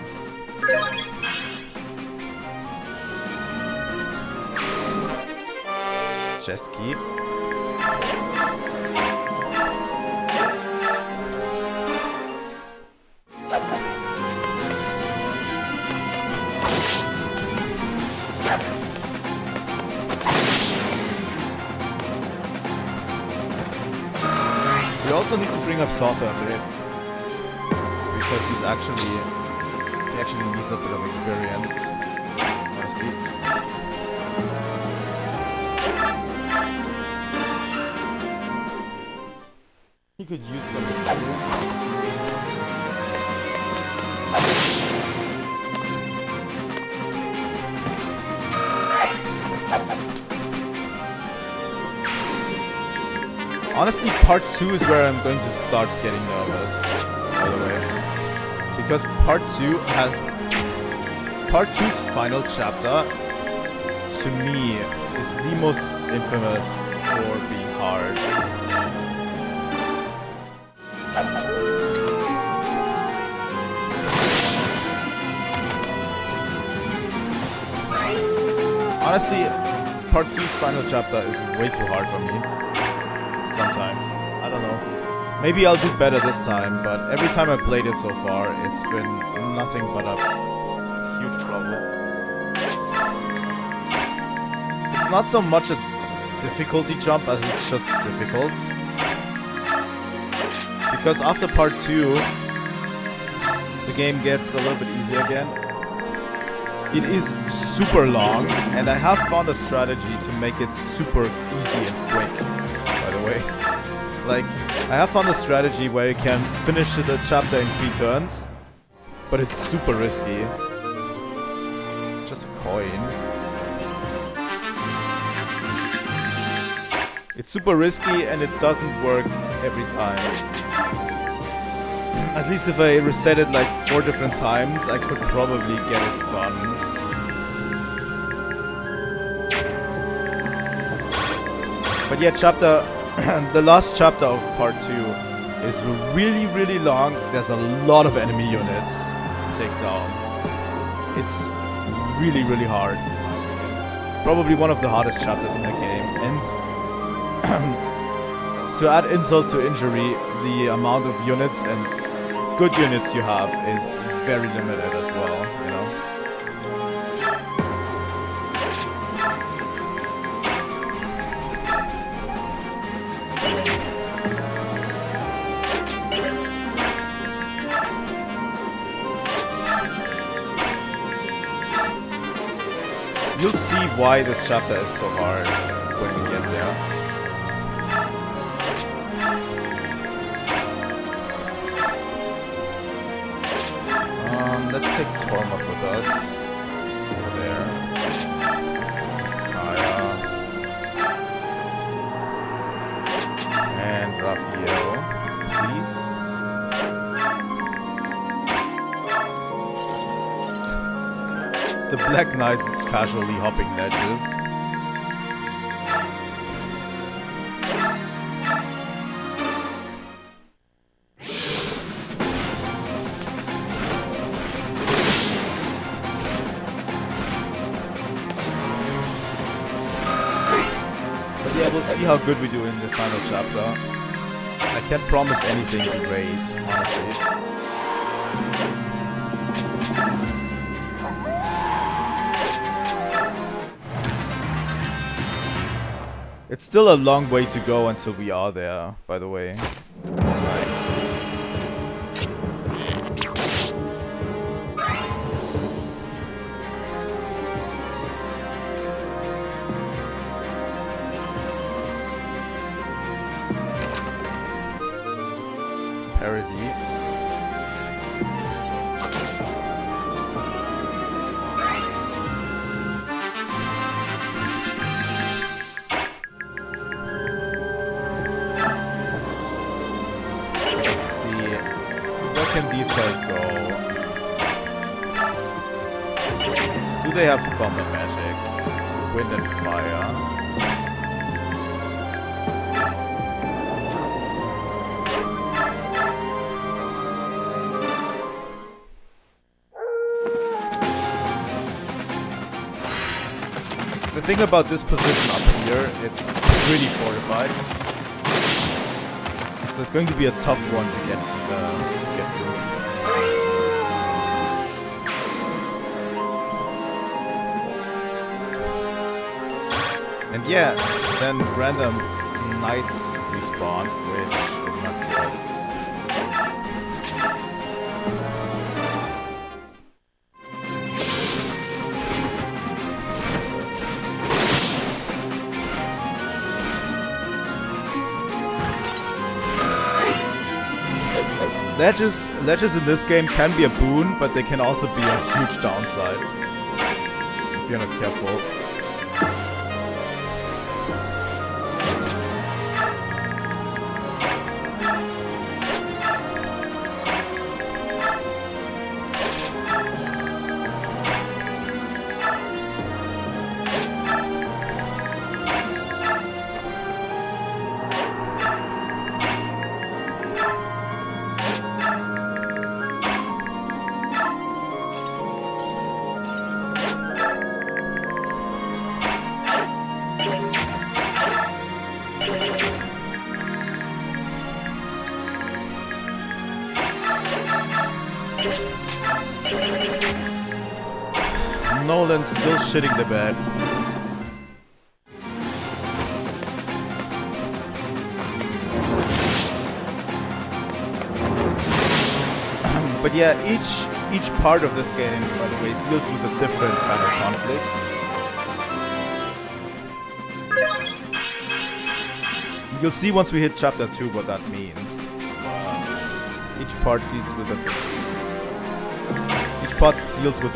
Chest key. We also need to bring up Sotha a bit because he actually needs a bit of experience, honestly. He could use some experience. Honestly, part 2 is where I'm going to start getting nervous, by the way. Because part 2's final chapter, to me, is the most infamous for being hard. Honestly, part 2's final chapter is way too hard for me. Sometimes. I don't know. Maybe I'll do better this time, but every time I played it so far, it's been nothing but a huge trouble. It's not so much a difficulty jump as it's just difficult. Because after part 2, the game gets a little bit easier again. It is super long, and I have found a strategy to make it super easy and quick. By the way, like, I have found a strategy where you can finish the chapter in 3 turns, but it's super risky. Just a coin. It's super risky and it doesn't work every time. At least if I reset it like 4 different times, I could probably get it done. But yeah, the last chapter of part 2 is really, really long. There's a lot of enemy units to take down. It's really, really hard. Probably one of the hardest chapters in the game. And to add insult to injury, the amount of units and good units you have is very limited as well, you know? You'll see why this chapter is so hard when we get there. Let's take Tormod with us. Over there. Micaiah. And Raphael, please. The Black Knight casually hopping ledges. see how good we do in the final chapter. I can't promise anything great, honestly. It's still a long way to go until we are there, by the way. Parody. Let's see. Where can these guys go? Do they have combat magic? Wind and fire. The thing about this position up here, it's pretty fortified. So it's going to be a tough one to get through. And yeah, then random knights respawn, which is not good. Ledges in this game can be a boon, but they can also be a huge downside if you're not careful. Nolan's still shitting the bed. But yeah, each part of this game, by the way, deals with a different kind of conflict. You'll see once we hit chapter 2 what that means. Each part deals with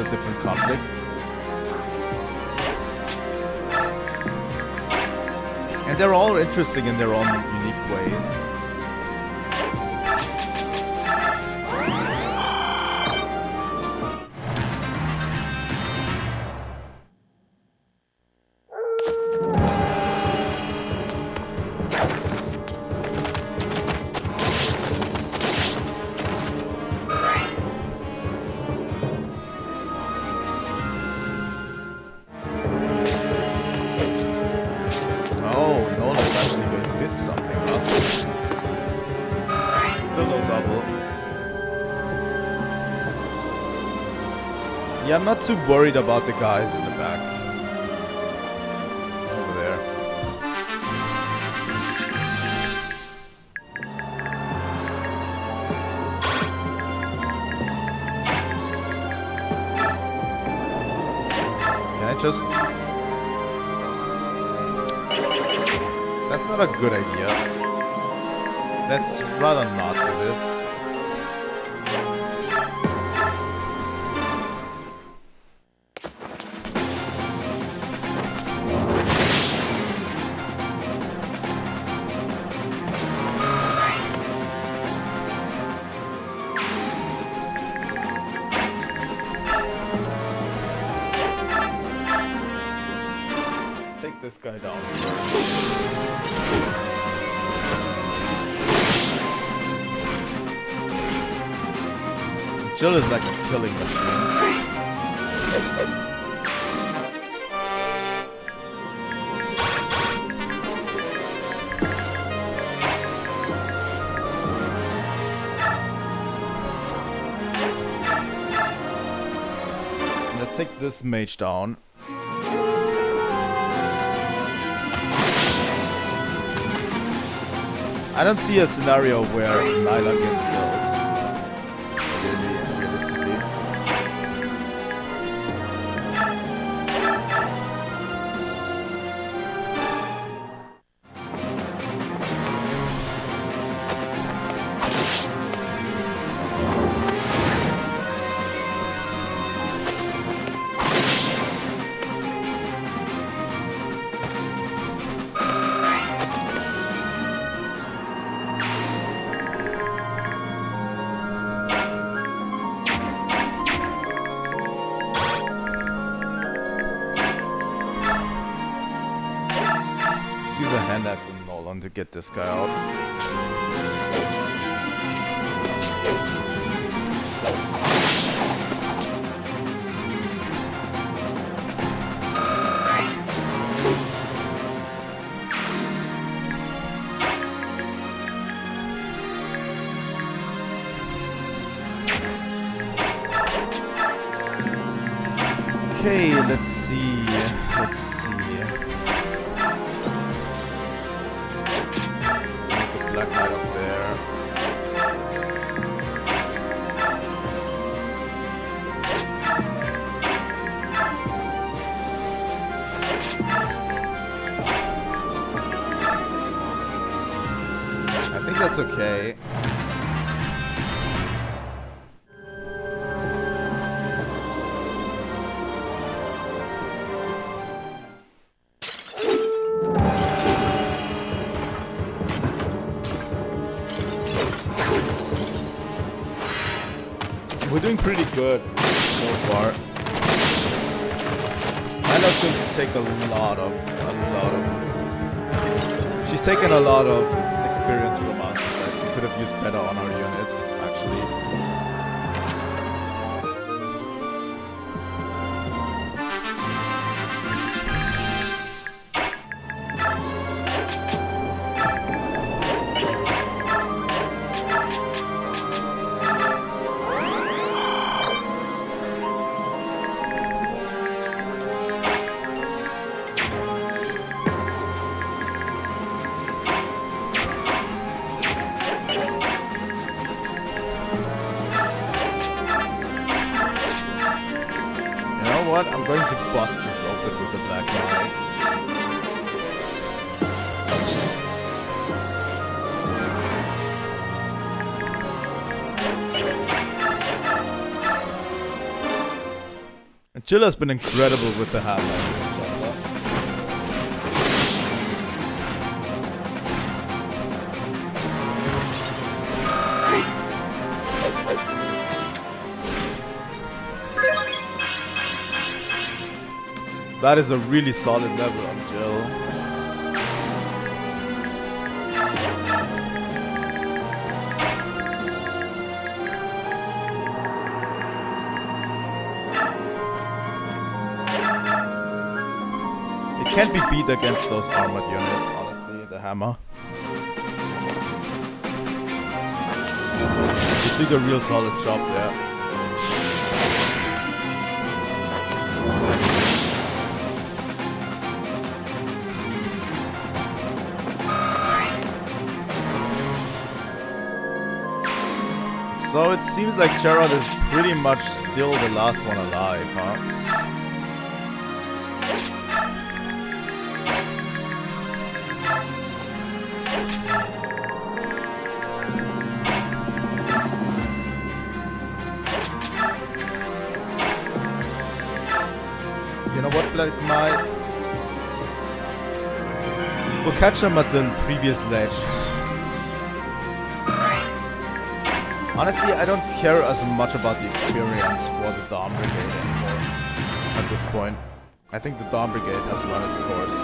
a different conflict. And they're all interesting in their own unique ways. Yeah, I'm not too worried about the guys in the back. Over there. Can I just... That's not a good idea. Let's rather not do this. This guy down. Jill is like a killing machine. take this mage down. I don't see a scenario where Nyla gets killed. Really, realistically. To get this guy out. Okay, let's see. Black Knight up there. I think that's okay. We're doing pretty good so far. Anna's going to take a lot of. She's taken a lot of experience from us that we could have used better on our units, actually. I'm going to bust this open with the Black Knight. And Chilla's been incredible with the hammer. That is a really solid level on Jill. It can't be beat against those armored units, honestly, the hammer. Just did a real solid job there. So it seems like Gerard is pretty much still the last one alive, huh? You know what, Black Knight? We'll catch him at the previous ledge. Honestly, I don't care as much about the experience for the Dawn Brigade anymore at this point. I think the Dawn Brigade has run its course.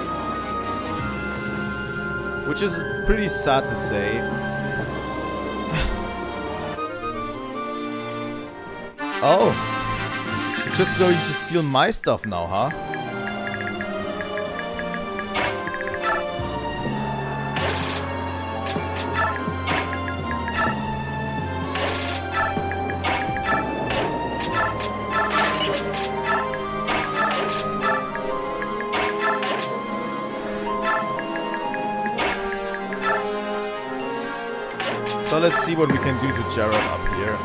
Which is pretty sad to say. Oh! You're just going to steal my stuff now, huh? let's see what we can do to Gerald up here.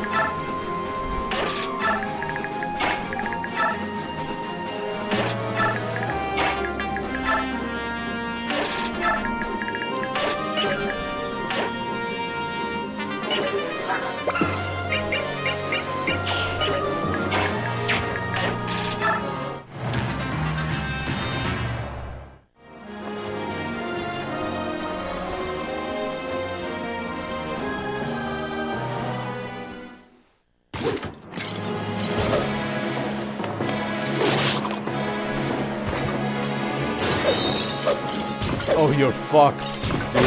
Oh, you're fucked, dude.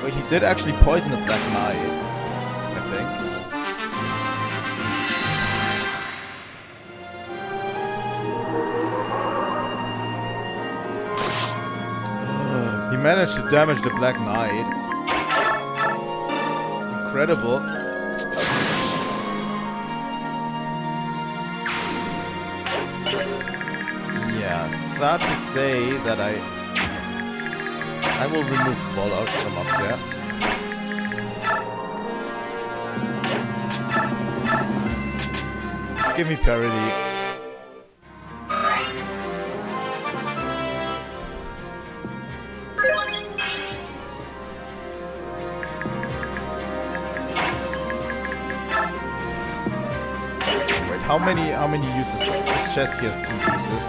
Wait, he did actually poison the Black Knight, I think. He managed to damage the Black Knight. Incredible. Sad to say that I will remove Volok from up there. Give me parity. Wait, how many uses? This chest has 2 uses.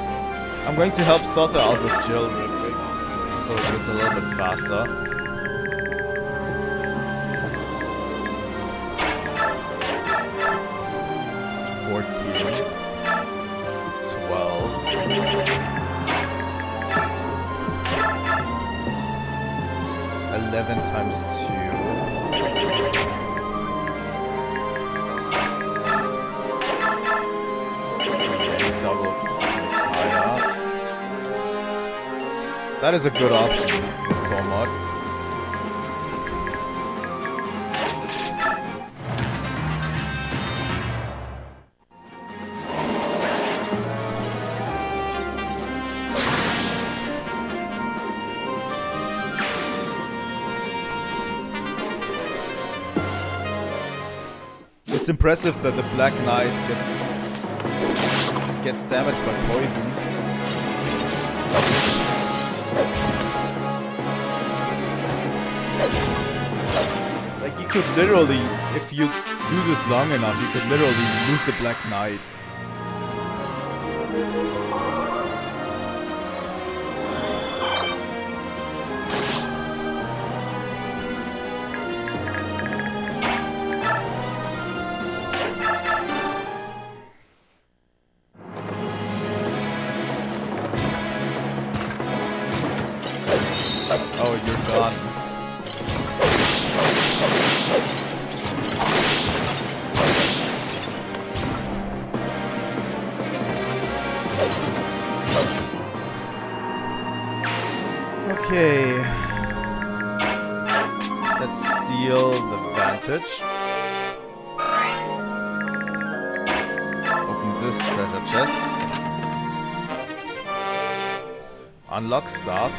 I'm going to help Sotha out with Jill real quick, so it gets a little bit faster. Times 2. Doubles Micaiah. That is a good option, Tormod. It's impressive that the Black Knight gets damaged by poison. Like, you could literally, if you do this long enough, you could literally lose the Black Knight. Oh, you're gone. Okay. Let's steal the vantage. Let's open this treasure chest. Unlock stuff.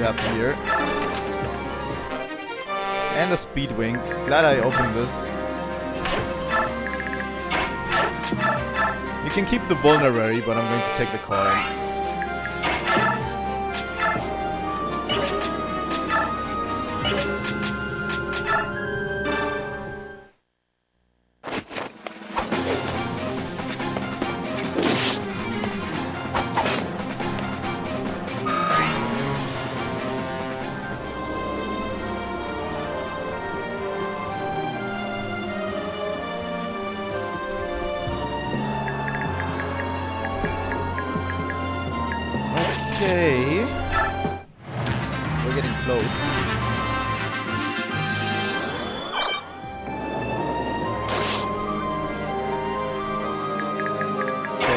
Have here and a speedwing. Glad I opened this. You can keep the vulnerary, but I'm going to take the coin. Okay, we're getting close.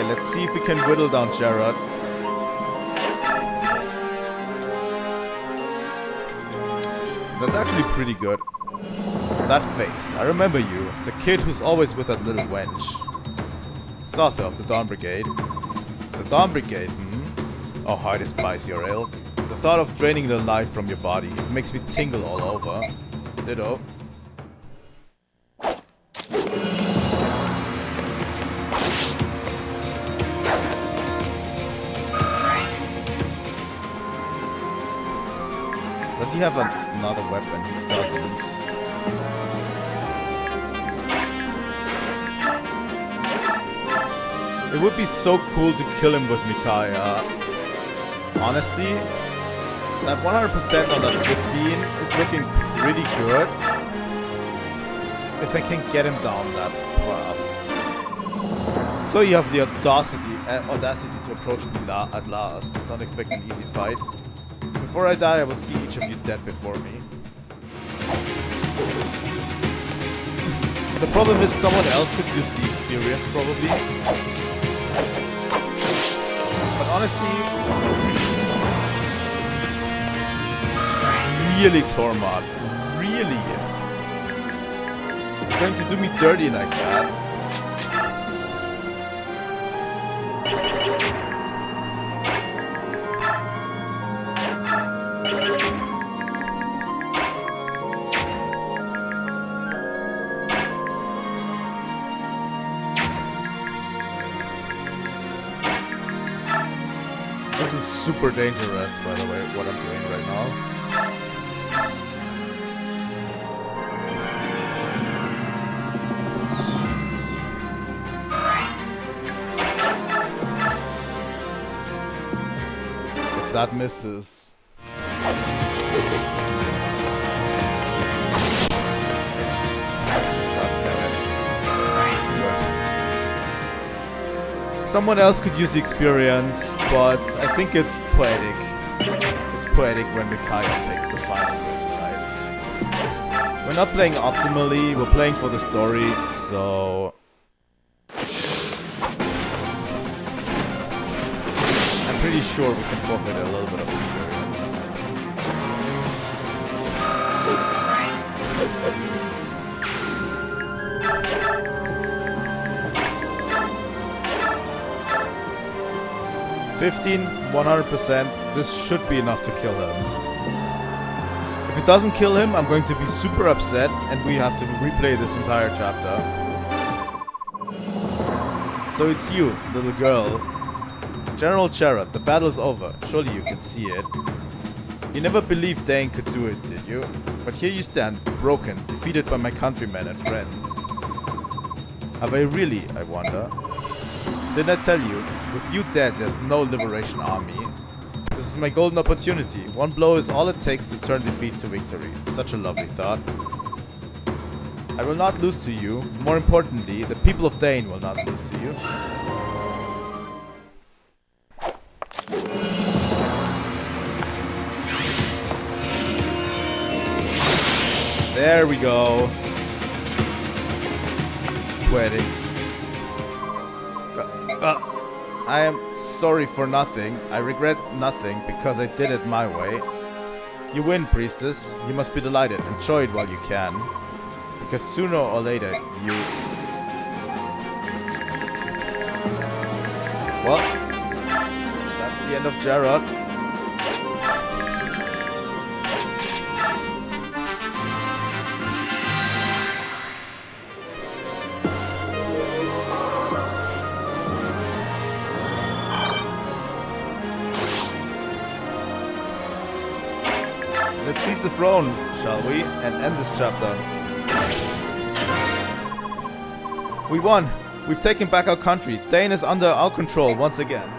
let's see if we can whittle down Jared. That's actually pretty good. That face. I remember you. The kid who's always with that little wench. Sotha of the Dawn Brigade. The Dawn Brigade, hmm? Oh, how I despise your ilk. The thought of draining the life from your body, it makes me tingle all over. Ditto. Does he have another weapon? He doesn't. It would be so cool to kill him with Micaiah. Honestly, that 100% on that 15 is looking pretty good. If I can get him down that path. So you have the audacity to approach me at last. Don't expect an easy fight. Before I die, I will see each of you dead before me. The problem is someone else could use the experience, probably. But honestly... Really, Tormod. Really? You're going to do me dirty like that? This is super dangerous, by the way, what I'm doing right now. If that misses... Someone else could use the experience, but I think it's poetic. It's poetic when Micaiah takes the final win, right? We're not playing optimally, we're playing for the story, so... I'm pretty sure we can forfeit a little bit of experience. 15, 100%. This should be enough to kill him. If it doesn't kill him, I'm going to be super upset and we have to replay this entire chapter. So it's you, little girl. General Jared, the battle's over. Surely you can see it. You never believed Dane could do it, did you? But here you stand, broken, defeated by my countrymen and friends. Have I really, I wonder? Didn't I tell you? With you dead, there's no liberation army. This is my golden opportunity. One blow is all it takes to turn defeat to victory. Such a lovely thought. I will not lose to you. More importantly, the people of Dane will not lose to you. There we go. Poetic. I am sorry for nothing. I regret nothing because I did it my way. You win, priestess. You must be delighted. Enjoy it while you can. Because sooner or later, you... Well, that's the end of Jared. Let's seize the throne, shall we? And end this chapter. We won! We've taken back our country. Dane is under our control once again.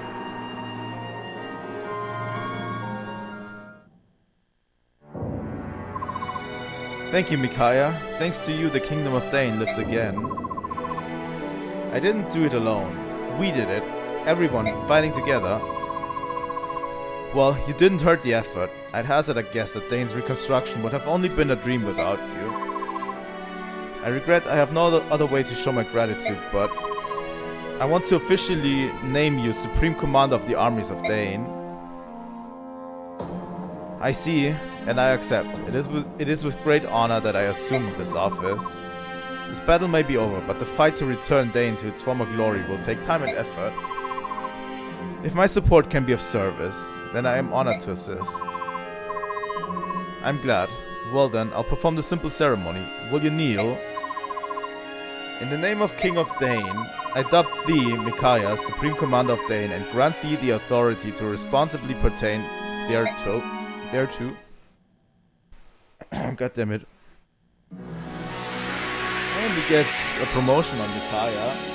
Thank you, Micaiah. Thanks to you, the kingdom of Dane lives again. I didn't do it alone. We did it. Everyone fighting together. Well, you didn't hurt the effort. I'd hazard a guess that Dane's reconstruction would have only been a dream without you. I regret I have no other way to show my gratitude, but I want to officially name you Supreme Commander of the Armies of Dane. I see, and I accept. It is with great honor that I assume this office. This battle may be over, but the fight to return Dane to its former glory will take time and effort. If my support can be of service, then I am honored to assist. I'm glad. Well then, I'll perform the simple ceremony. Will you kneel? In the name of King of Dane, I dub thee, Micaiah, Supreme Commander of Dane, and grant thee the authority to responsibly pertain thereto. God damn it. And we get a promotion on Micaiah.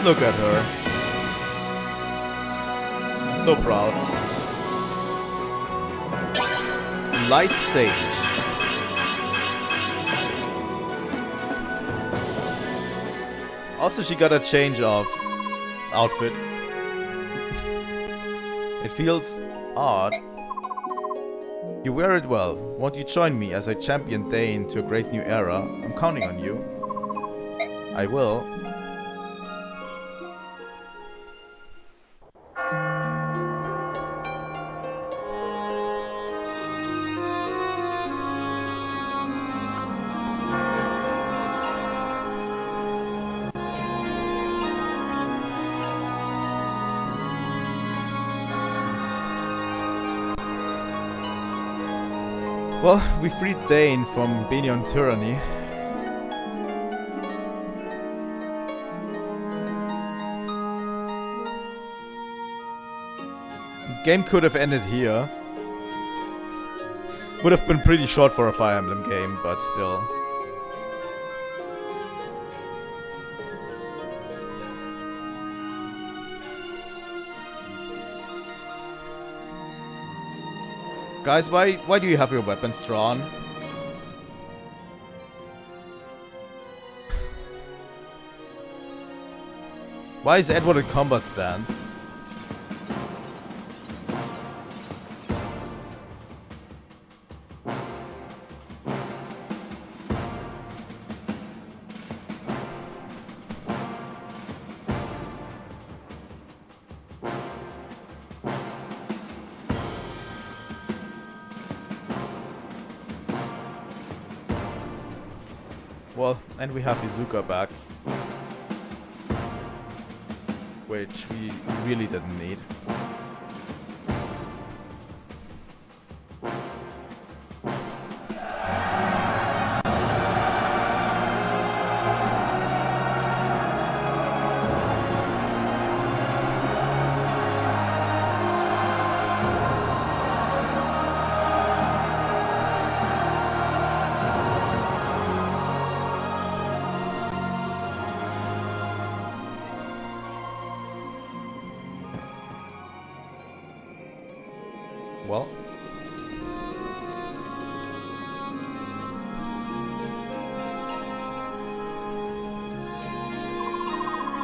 Look at her. I'm so proud. Light Sage. Also, she got a change of outfit. It feels odd. You wear it well. Won't you join me as I champion Dane to a great new era? I'm counting on you. I will. Well, we freed Dane from being on tyranny. Game could have ended here. Would have been pretty short for a Fire Emblem game, but still. Guys, why do you have your weapons drawn? Why is Edward in combat stance? Well, and we have Izuka back. Which we really didn't need. Well.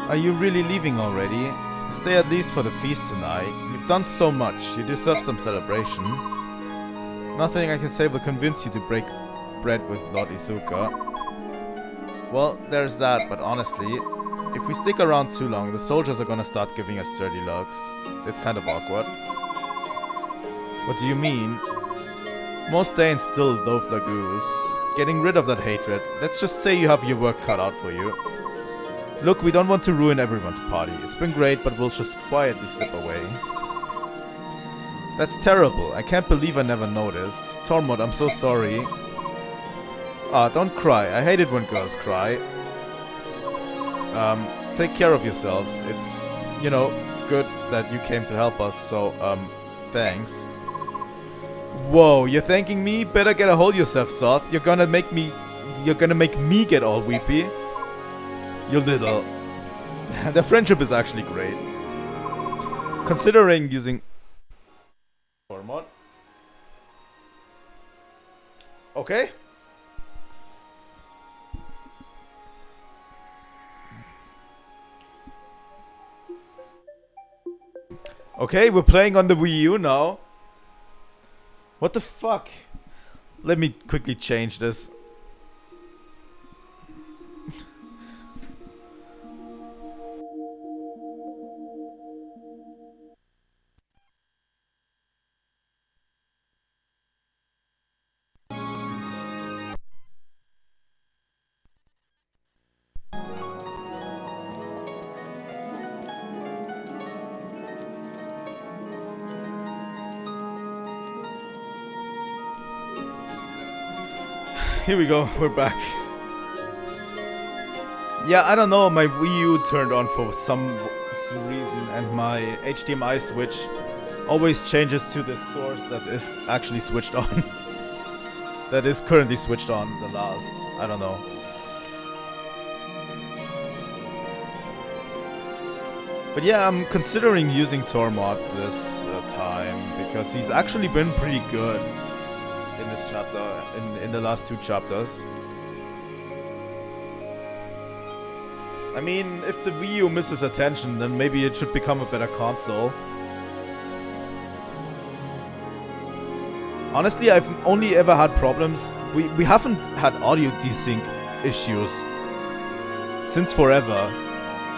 Are you really leaving already? Stay at least for the feast tonight. You've done so much. You deserve some celebration. Nothing I can say will convince you to break bread with Lord Izuka. Well, there's that, but honestly, if we stick around too long, the soldiers are gonna start giving us dirty looks. It's kind of awkward. What do you mean? Most Danes still loathe the goose. Getting rid of that hatred. Let's just say you have your work cut out for you. Look, we don't want to ruin everyone's party. It's been great, but we'll just quietly slip away. That's terrible. I can't believe I never noticed. Tormod, I'm so sorry. Ah, don't cry. I hate it when girls cry. Take care of yourselves. It's, you know, good that you came to help us, so, thanks. Whoa, you're thanking me? Better get a hold of yourself, Soth. You're gonna make me get all weepy. You little. Their friendship is actually great. Considering using Tormod. Okay. Okay, we're playing on the Wii U now. What the fuck? Let me quickly change this. Here we go, we're back. Yeah, I don't know, my Wii U turned on for some reason and my HDMI switch always changes to the source that is actually switched on. That is currently switched on, the last, I don't know. But yeah, I'm considering using Tormod this time because he's actually been pretty good in this chapter, in the last 2 chapters. I mean, if the Wii U misses attention, then maybe it should become a better console. Honestly, I've only ever had problems. We haven't had audio desync issues since forever.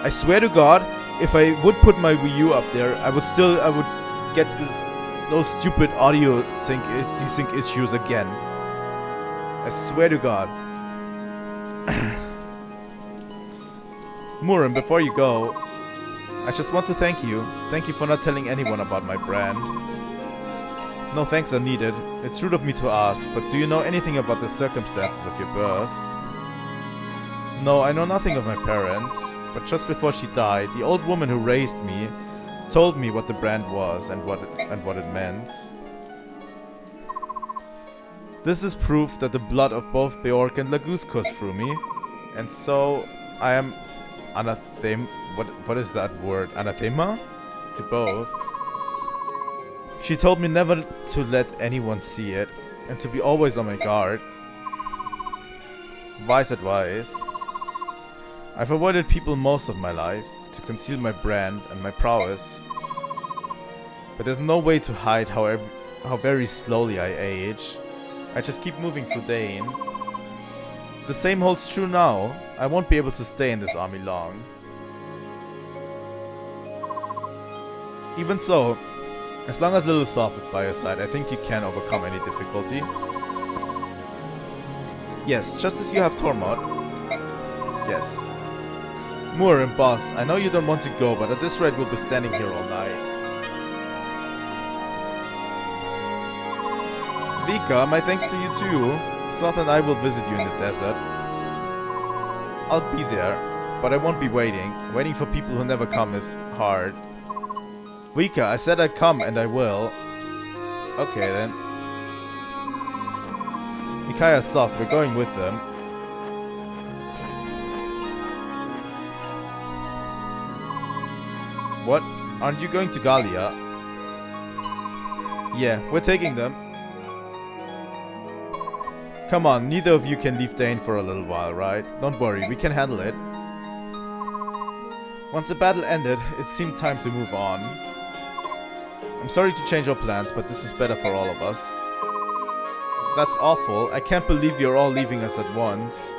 I swear to God, if I would put my Wii U up there, I would get those stupid audio desync issues again. I swear to God. Murin, before you go, I just want to thank you. Thank you for not telling anyone about my brand. No thanks are needed. It's rude of me to ask, but do you know anything about the circumstances of your birth? No, I know nothing of my parents, but just before she died, the old woman who raised me told me what the brand was and what it meant. This is proof that the blood of both Beork and Laguz coursed through me, and so I am what is that word? Anathema? To both. She told me never to let anyone see it, and to be always on my guard. Wise advice. I've avoided people most of my life, to conceal my brand and my prowess. But there's no way to hide how very slowly I age. I just keep moving through Dane. The same holds true now. I won't be able to stay in this army long. Even so, as long as Little Soft is by your side, I think you can overcome any difficulty. Yes, just as you have Tormod. Yes. Moore and Boss, I know you don't want to go, but at this rate we'll be standing here all night. Vika, my thanks to you too. Soth and I will visit you in the desert. I'll be there, but I won't be waiting. Waiting for people who never come is hard. Vika, I said I'd come and I will. Okay then. Micaiah, Soth, we're going with them. What? Aren't you going to Gallia? Yeah, we're taking them. Come on, neither of you can leave Dane for a little while, right? Don't worry, we can handle it. Once the battle ended, it seemed time to move on. I'm sorry to change our plans, but this is better for all of us. That's awful. I can't believe you're all leaving us at once.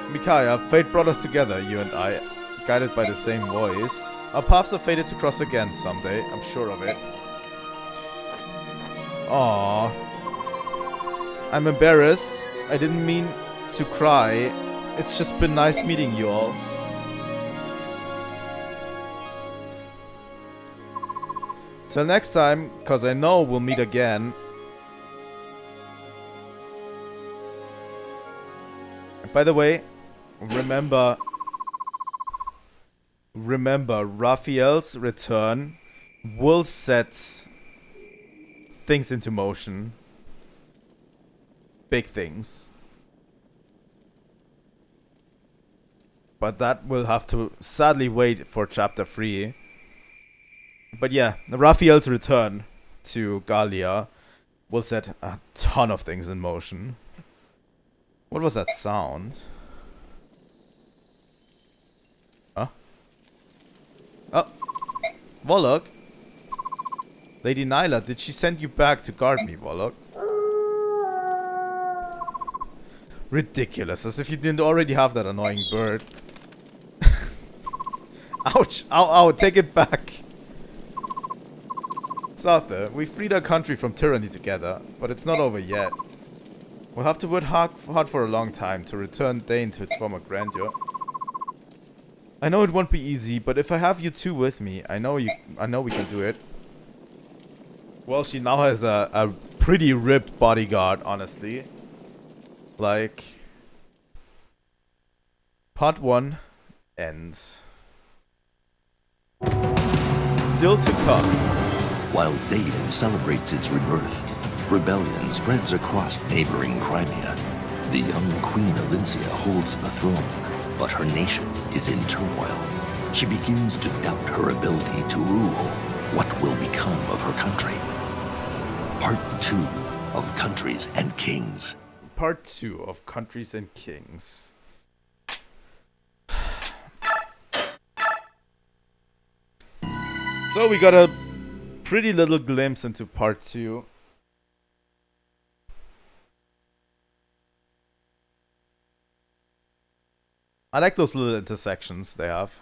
Micaiah, fate brought us together, you and I, guided by the same voice. Our paths are fated to cross again someday, I'm sure of it. Aww. I'm embarrassed. I didn't mean to cry. It's just been nice meeting you all. Till next time, cause I know we'll meet again. And by the way, remember Raphael's return will set things into motion. Big things. But that will have to sadly wait for chapter 3. But yeah, Raphael's return to Gallia will set a ton of things in motion. What was that sound? Huh? Oh. Volok? Lady Nyla, did she send you back to guard me, Volok? Ridiculous, as if you didn't already have that annoying bird. Ouch! Ow, ow, take it back! Sarther, we freed our country from tyranny together, but it's not over yet. We'll have to work hard for a long time to return Dane to its former grandeur. I know it won't be easy, but if I have you two with me, I know we can do it. Well, she now has a pretty ripped bodyguard, honestly. Like, part 1 ends. Still to come. While Dane celebrates its rebirth, rebellion spreads across neighboring Crimea. The young Queen Alincia holds the throne, but her nation is in turmoil. She begins to doubt her ability to rule. What will become of her country? Part 2 of Countries and Kings. Part 2 of Countries and Kings. So we got a pretty little glimpse into part 2. I like those little intersections they have.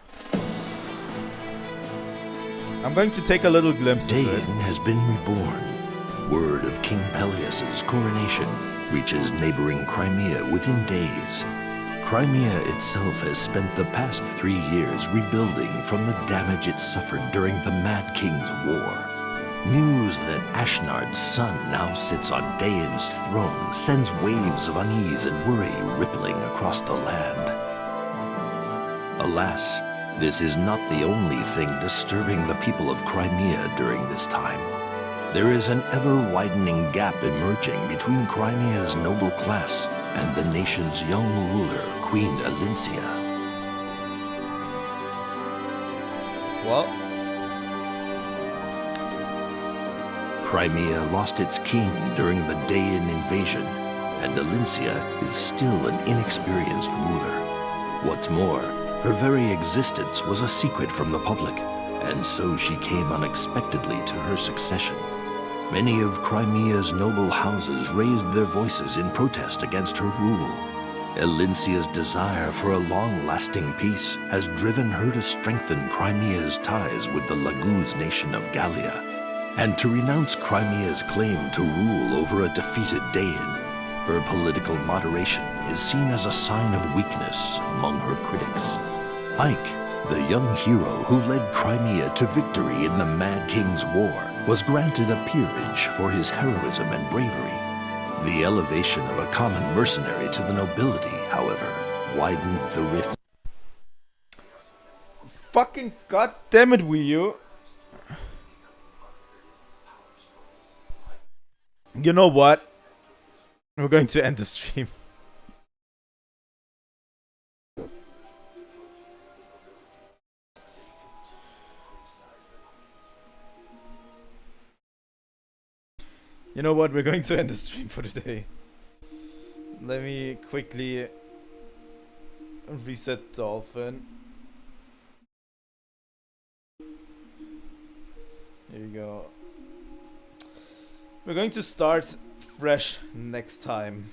I'm going to take a little glimpse into it. Dane has been reborn. Word of King Peleus's coronation reaches neighboring Crimea within days. Crimea itself has spent the past 3 years rebuilding from the damage it suffered during the Mad King's War. News that Ashnard's son now sits on Dane's throne sends waves of unease and worry rippling across the land. Alas, this is not the only thing disturbing the people of Crimea during this time. There is an ever-widening gap emerging between Crimea's noble class and the nation's young ruler, Queen Alincia. Well, Crimea lost its king during the Daean invasion, and Alincia is still an inexperienced ruler. What's more, her very existence was a secret from the public, and so she came unexpectedly to her succession. Many of Crimea's noble houses raised their voices in protest against her rule. Alincia's desire for a long-lasting peace has driven her to strengthen Crimea's ties with the Laguz nation of Gallia, and to renounce Crimea's claim to rule over a defeated Daean. Her political moderation is seen as a sign of weakness among her critics. Ike, the young hero who led Crimea to victory in the Mad King's War, was granted a peerage for his heroism and bravery. The elevation of a common mercenary to the nobility, however, widened the rift. fucking goddammit, Wii U. You know what? We're going to end the stream. You know what? We're going to end the stream for today. Let me quickly reset Dolphin. Here we go. We're going to start fresh next time.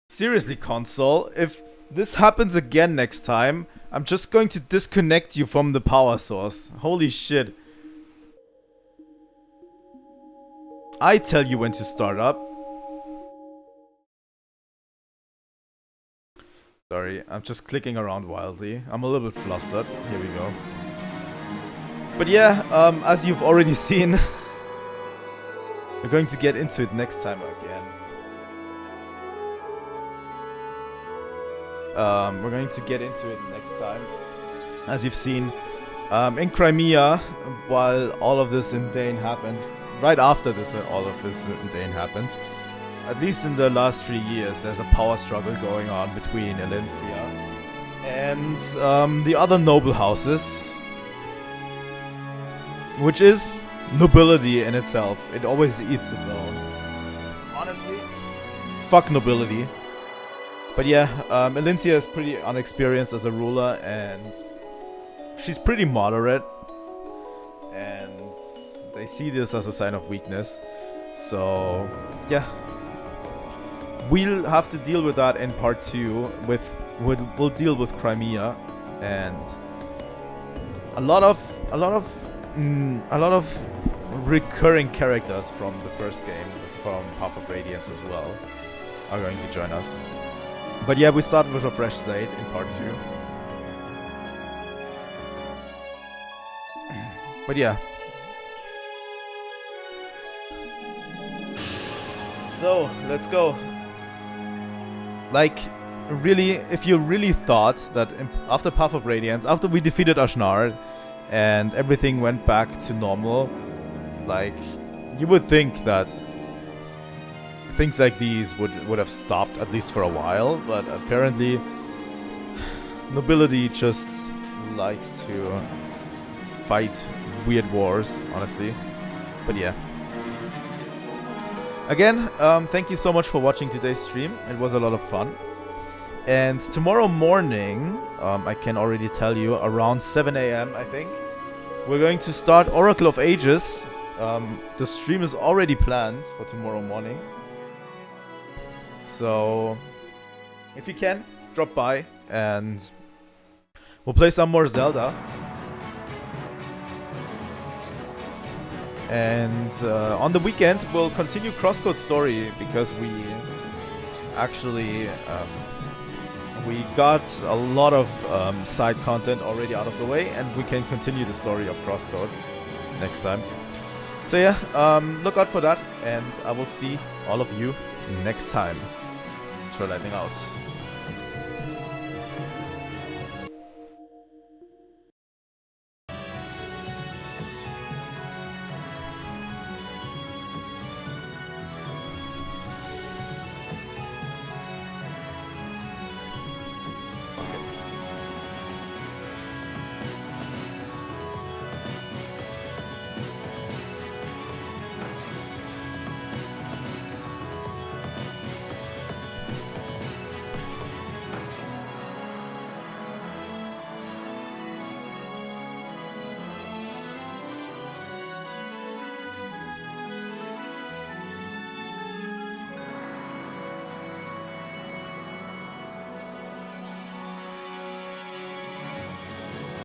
Seriously, console, if this happens again next time, I'm just going to disconnect you from the power source. Holy shit. I tell you when to start up. Sorry, I'm just clicking around wildly. I'm a little bit flustered. Here we go. But yeah, as you've already seen, we're going to get into it next time again. We're going to get into it next time. As you've seen, in Crimea, while all of this in Dane happened, right after this, all of this in Dane happened, at least in the last 3 years, there's a power struggle going on between Alincia and the other noble houses, which is nobility in itself. It always eats its own. Honestly, fuck nobility. But yeah, Elincia is pretty unexperienced as a ruler, and she's pretty moderate, and they see this as a sign of weakness. So yeah, we'll have to deal with that in part 2. We'll deal with Crimea and a lot of recurring characters from the first game, from Path of Radiance as well, are going to join us. But yeah, we start with a fresh slate in part 2. But yeah. So, let's go. Like, really, if you really thought that after Path of Radiance, after we defeated Ashnard and everything went back to normal, like, you would think that things like these would have stopped, at least for a while, but apparently nobility just likes to fight weird wars, honestly. But yeah. Again, thank you so much for watching today's stream. It was a lot of fun. And tomorrow morning, I can already tell you, around 7 AM, I think, we're going to start Oracle of Ages. The stream is already planned for tomorrow morning. So, if you can, drop by and we'll play some more Zelda. And on the weekend, we'll continue Crosscode Story, because we actually we got a lot of side content already out of the way, and we can continue the story of Crosscode next time. So yeah, look out for that, and I will see all of you next time. Trilightning out.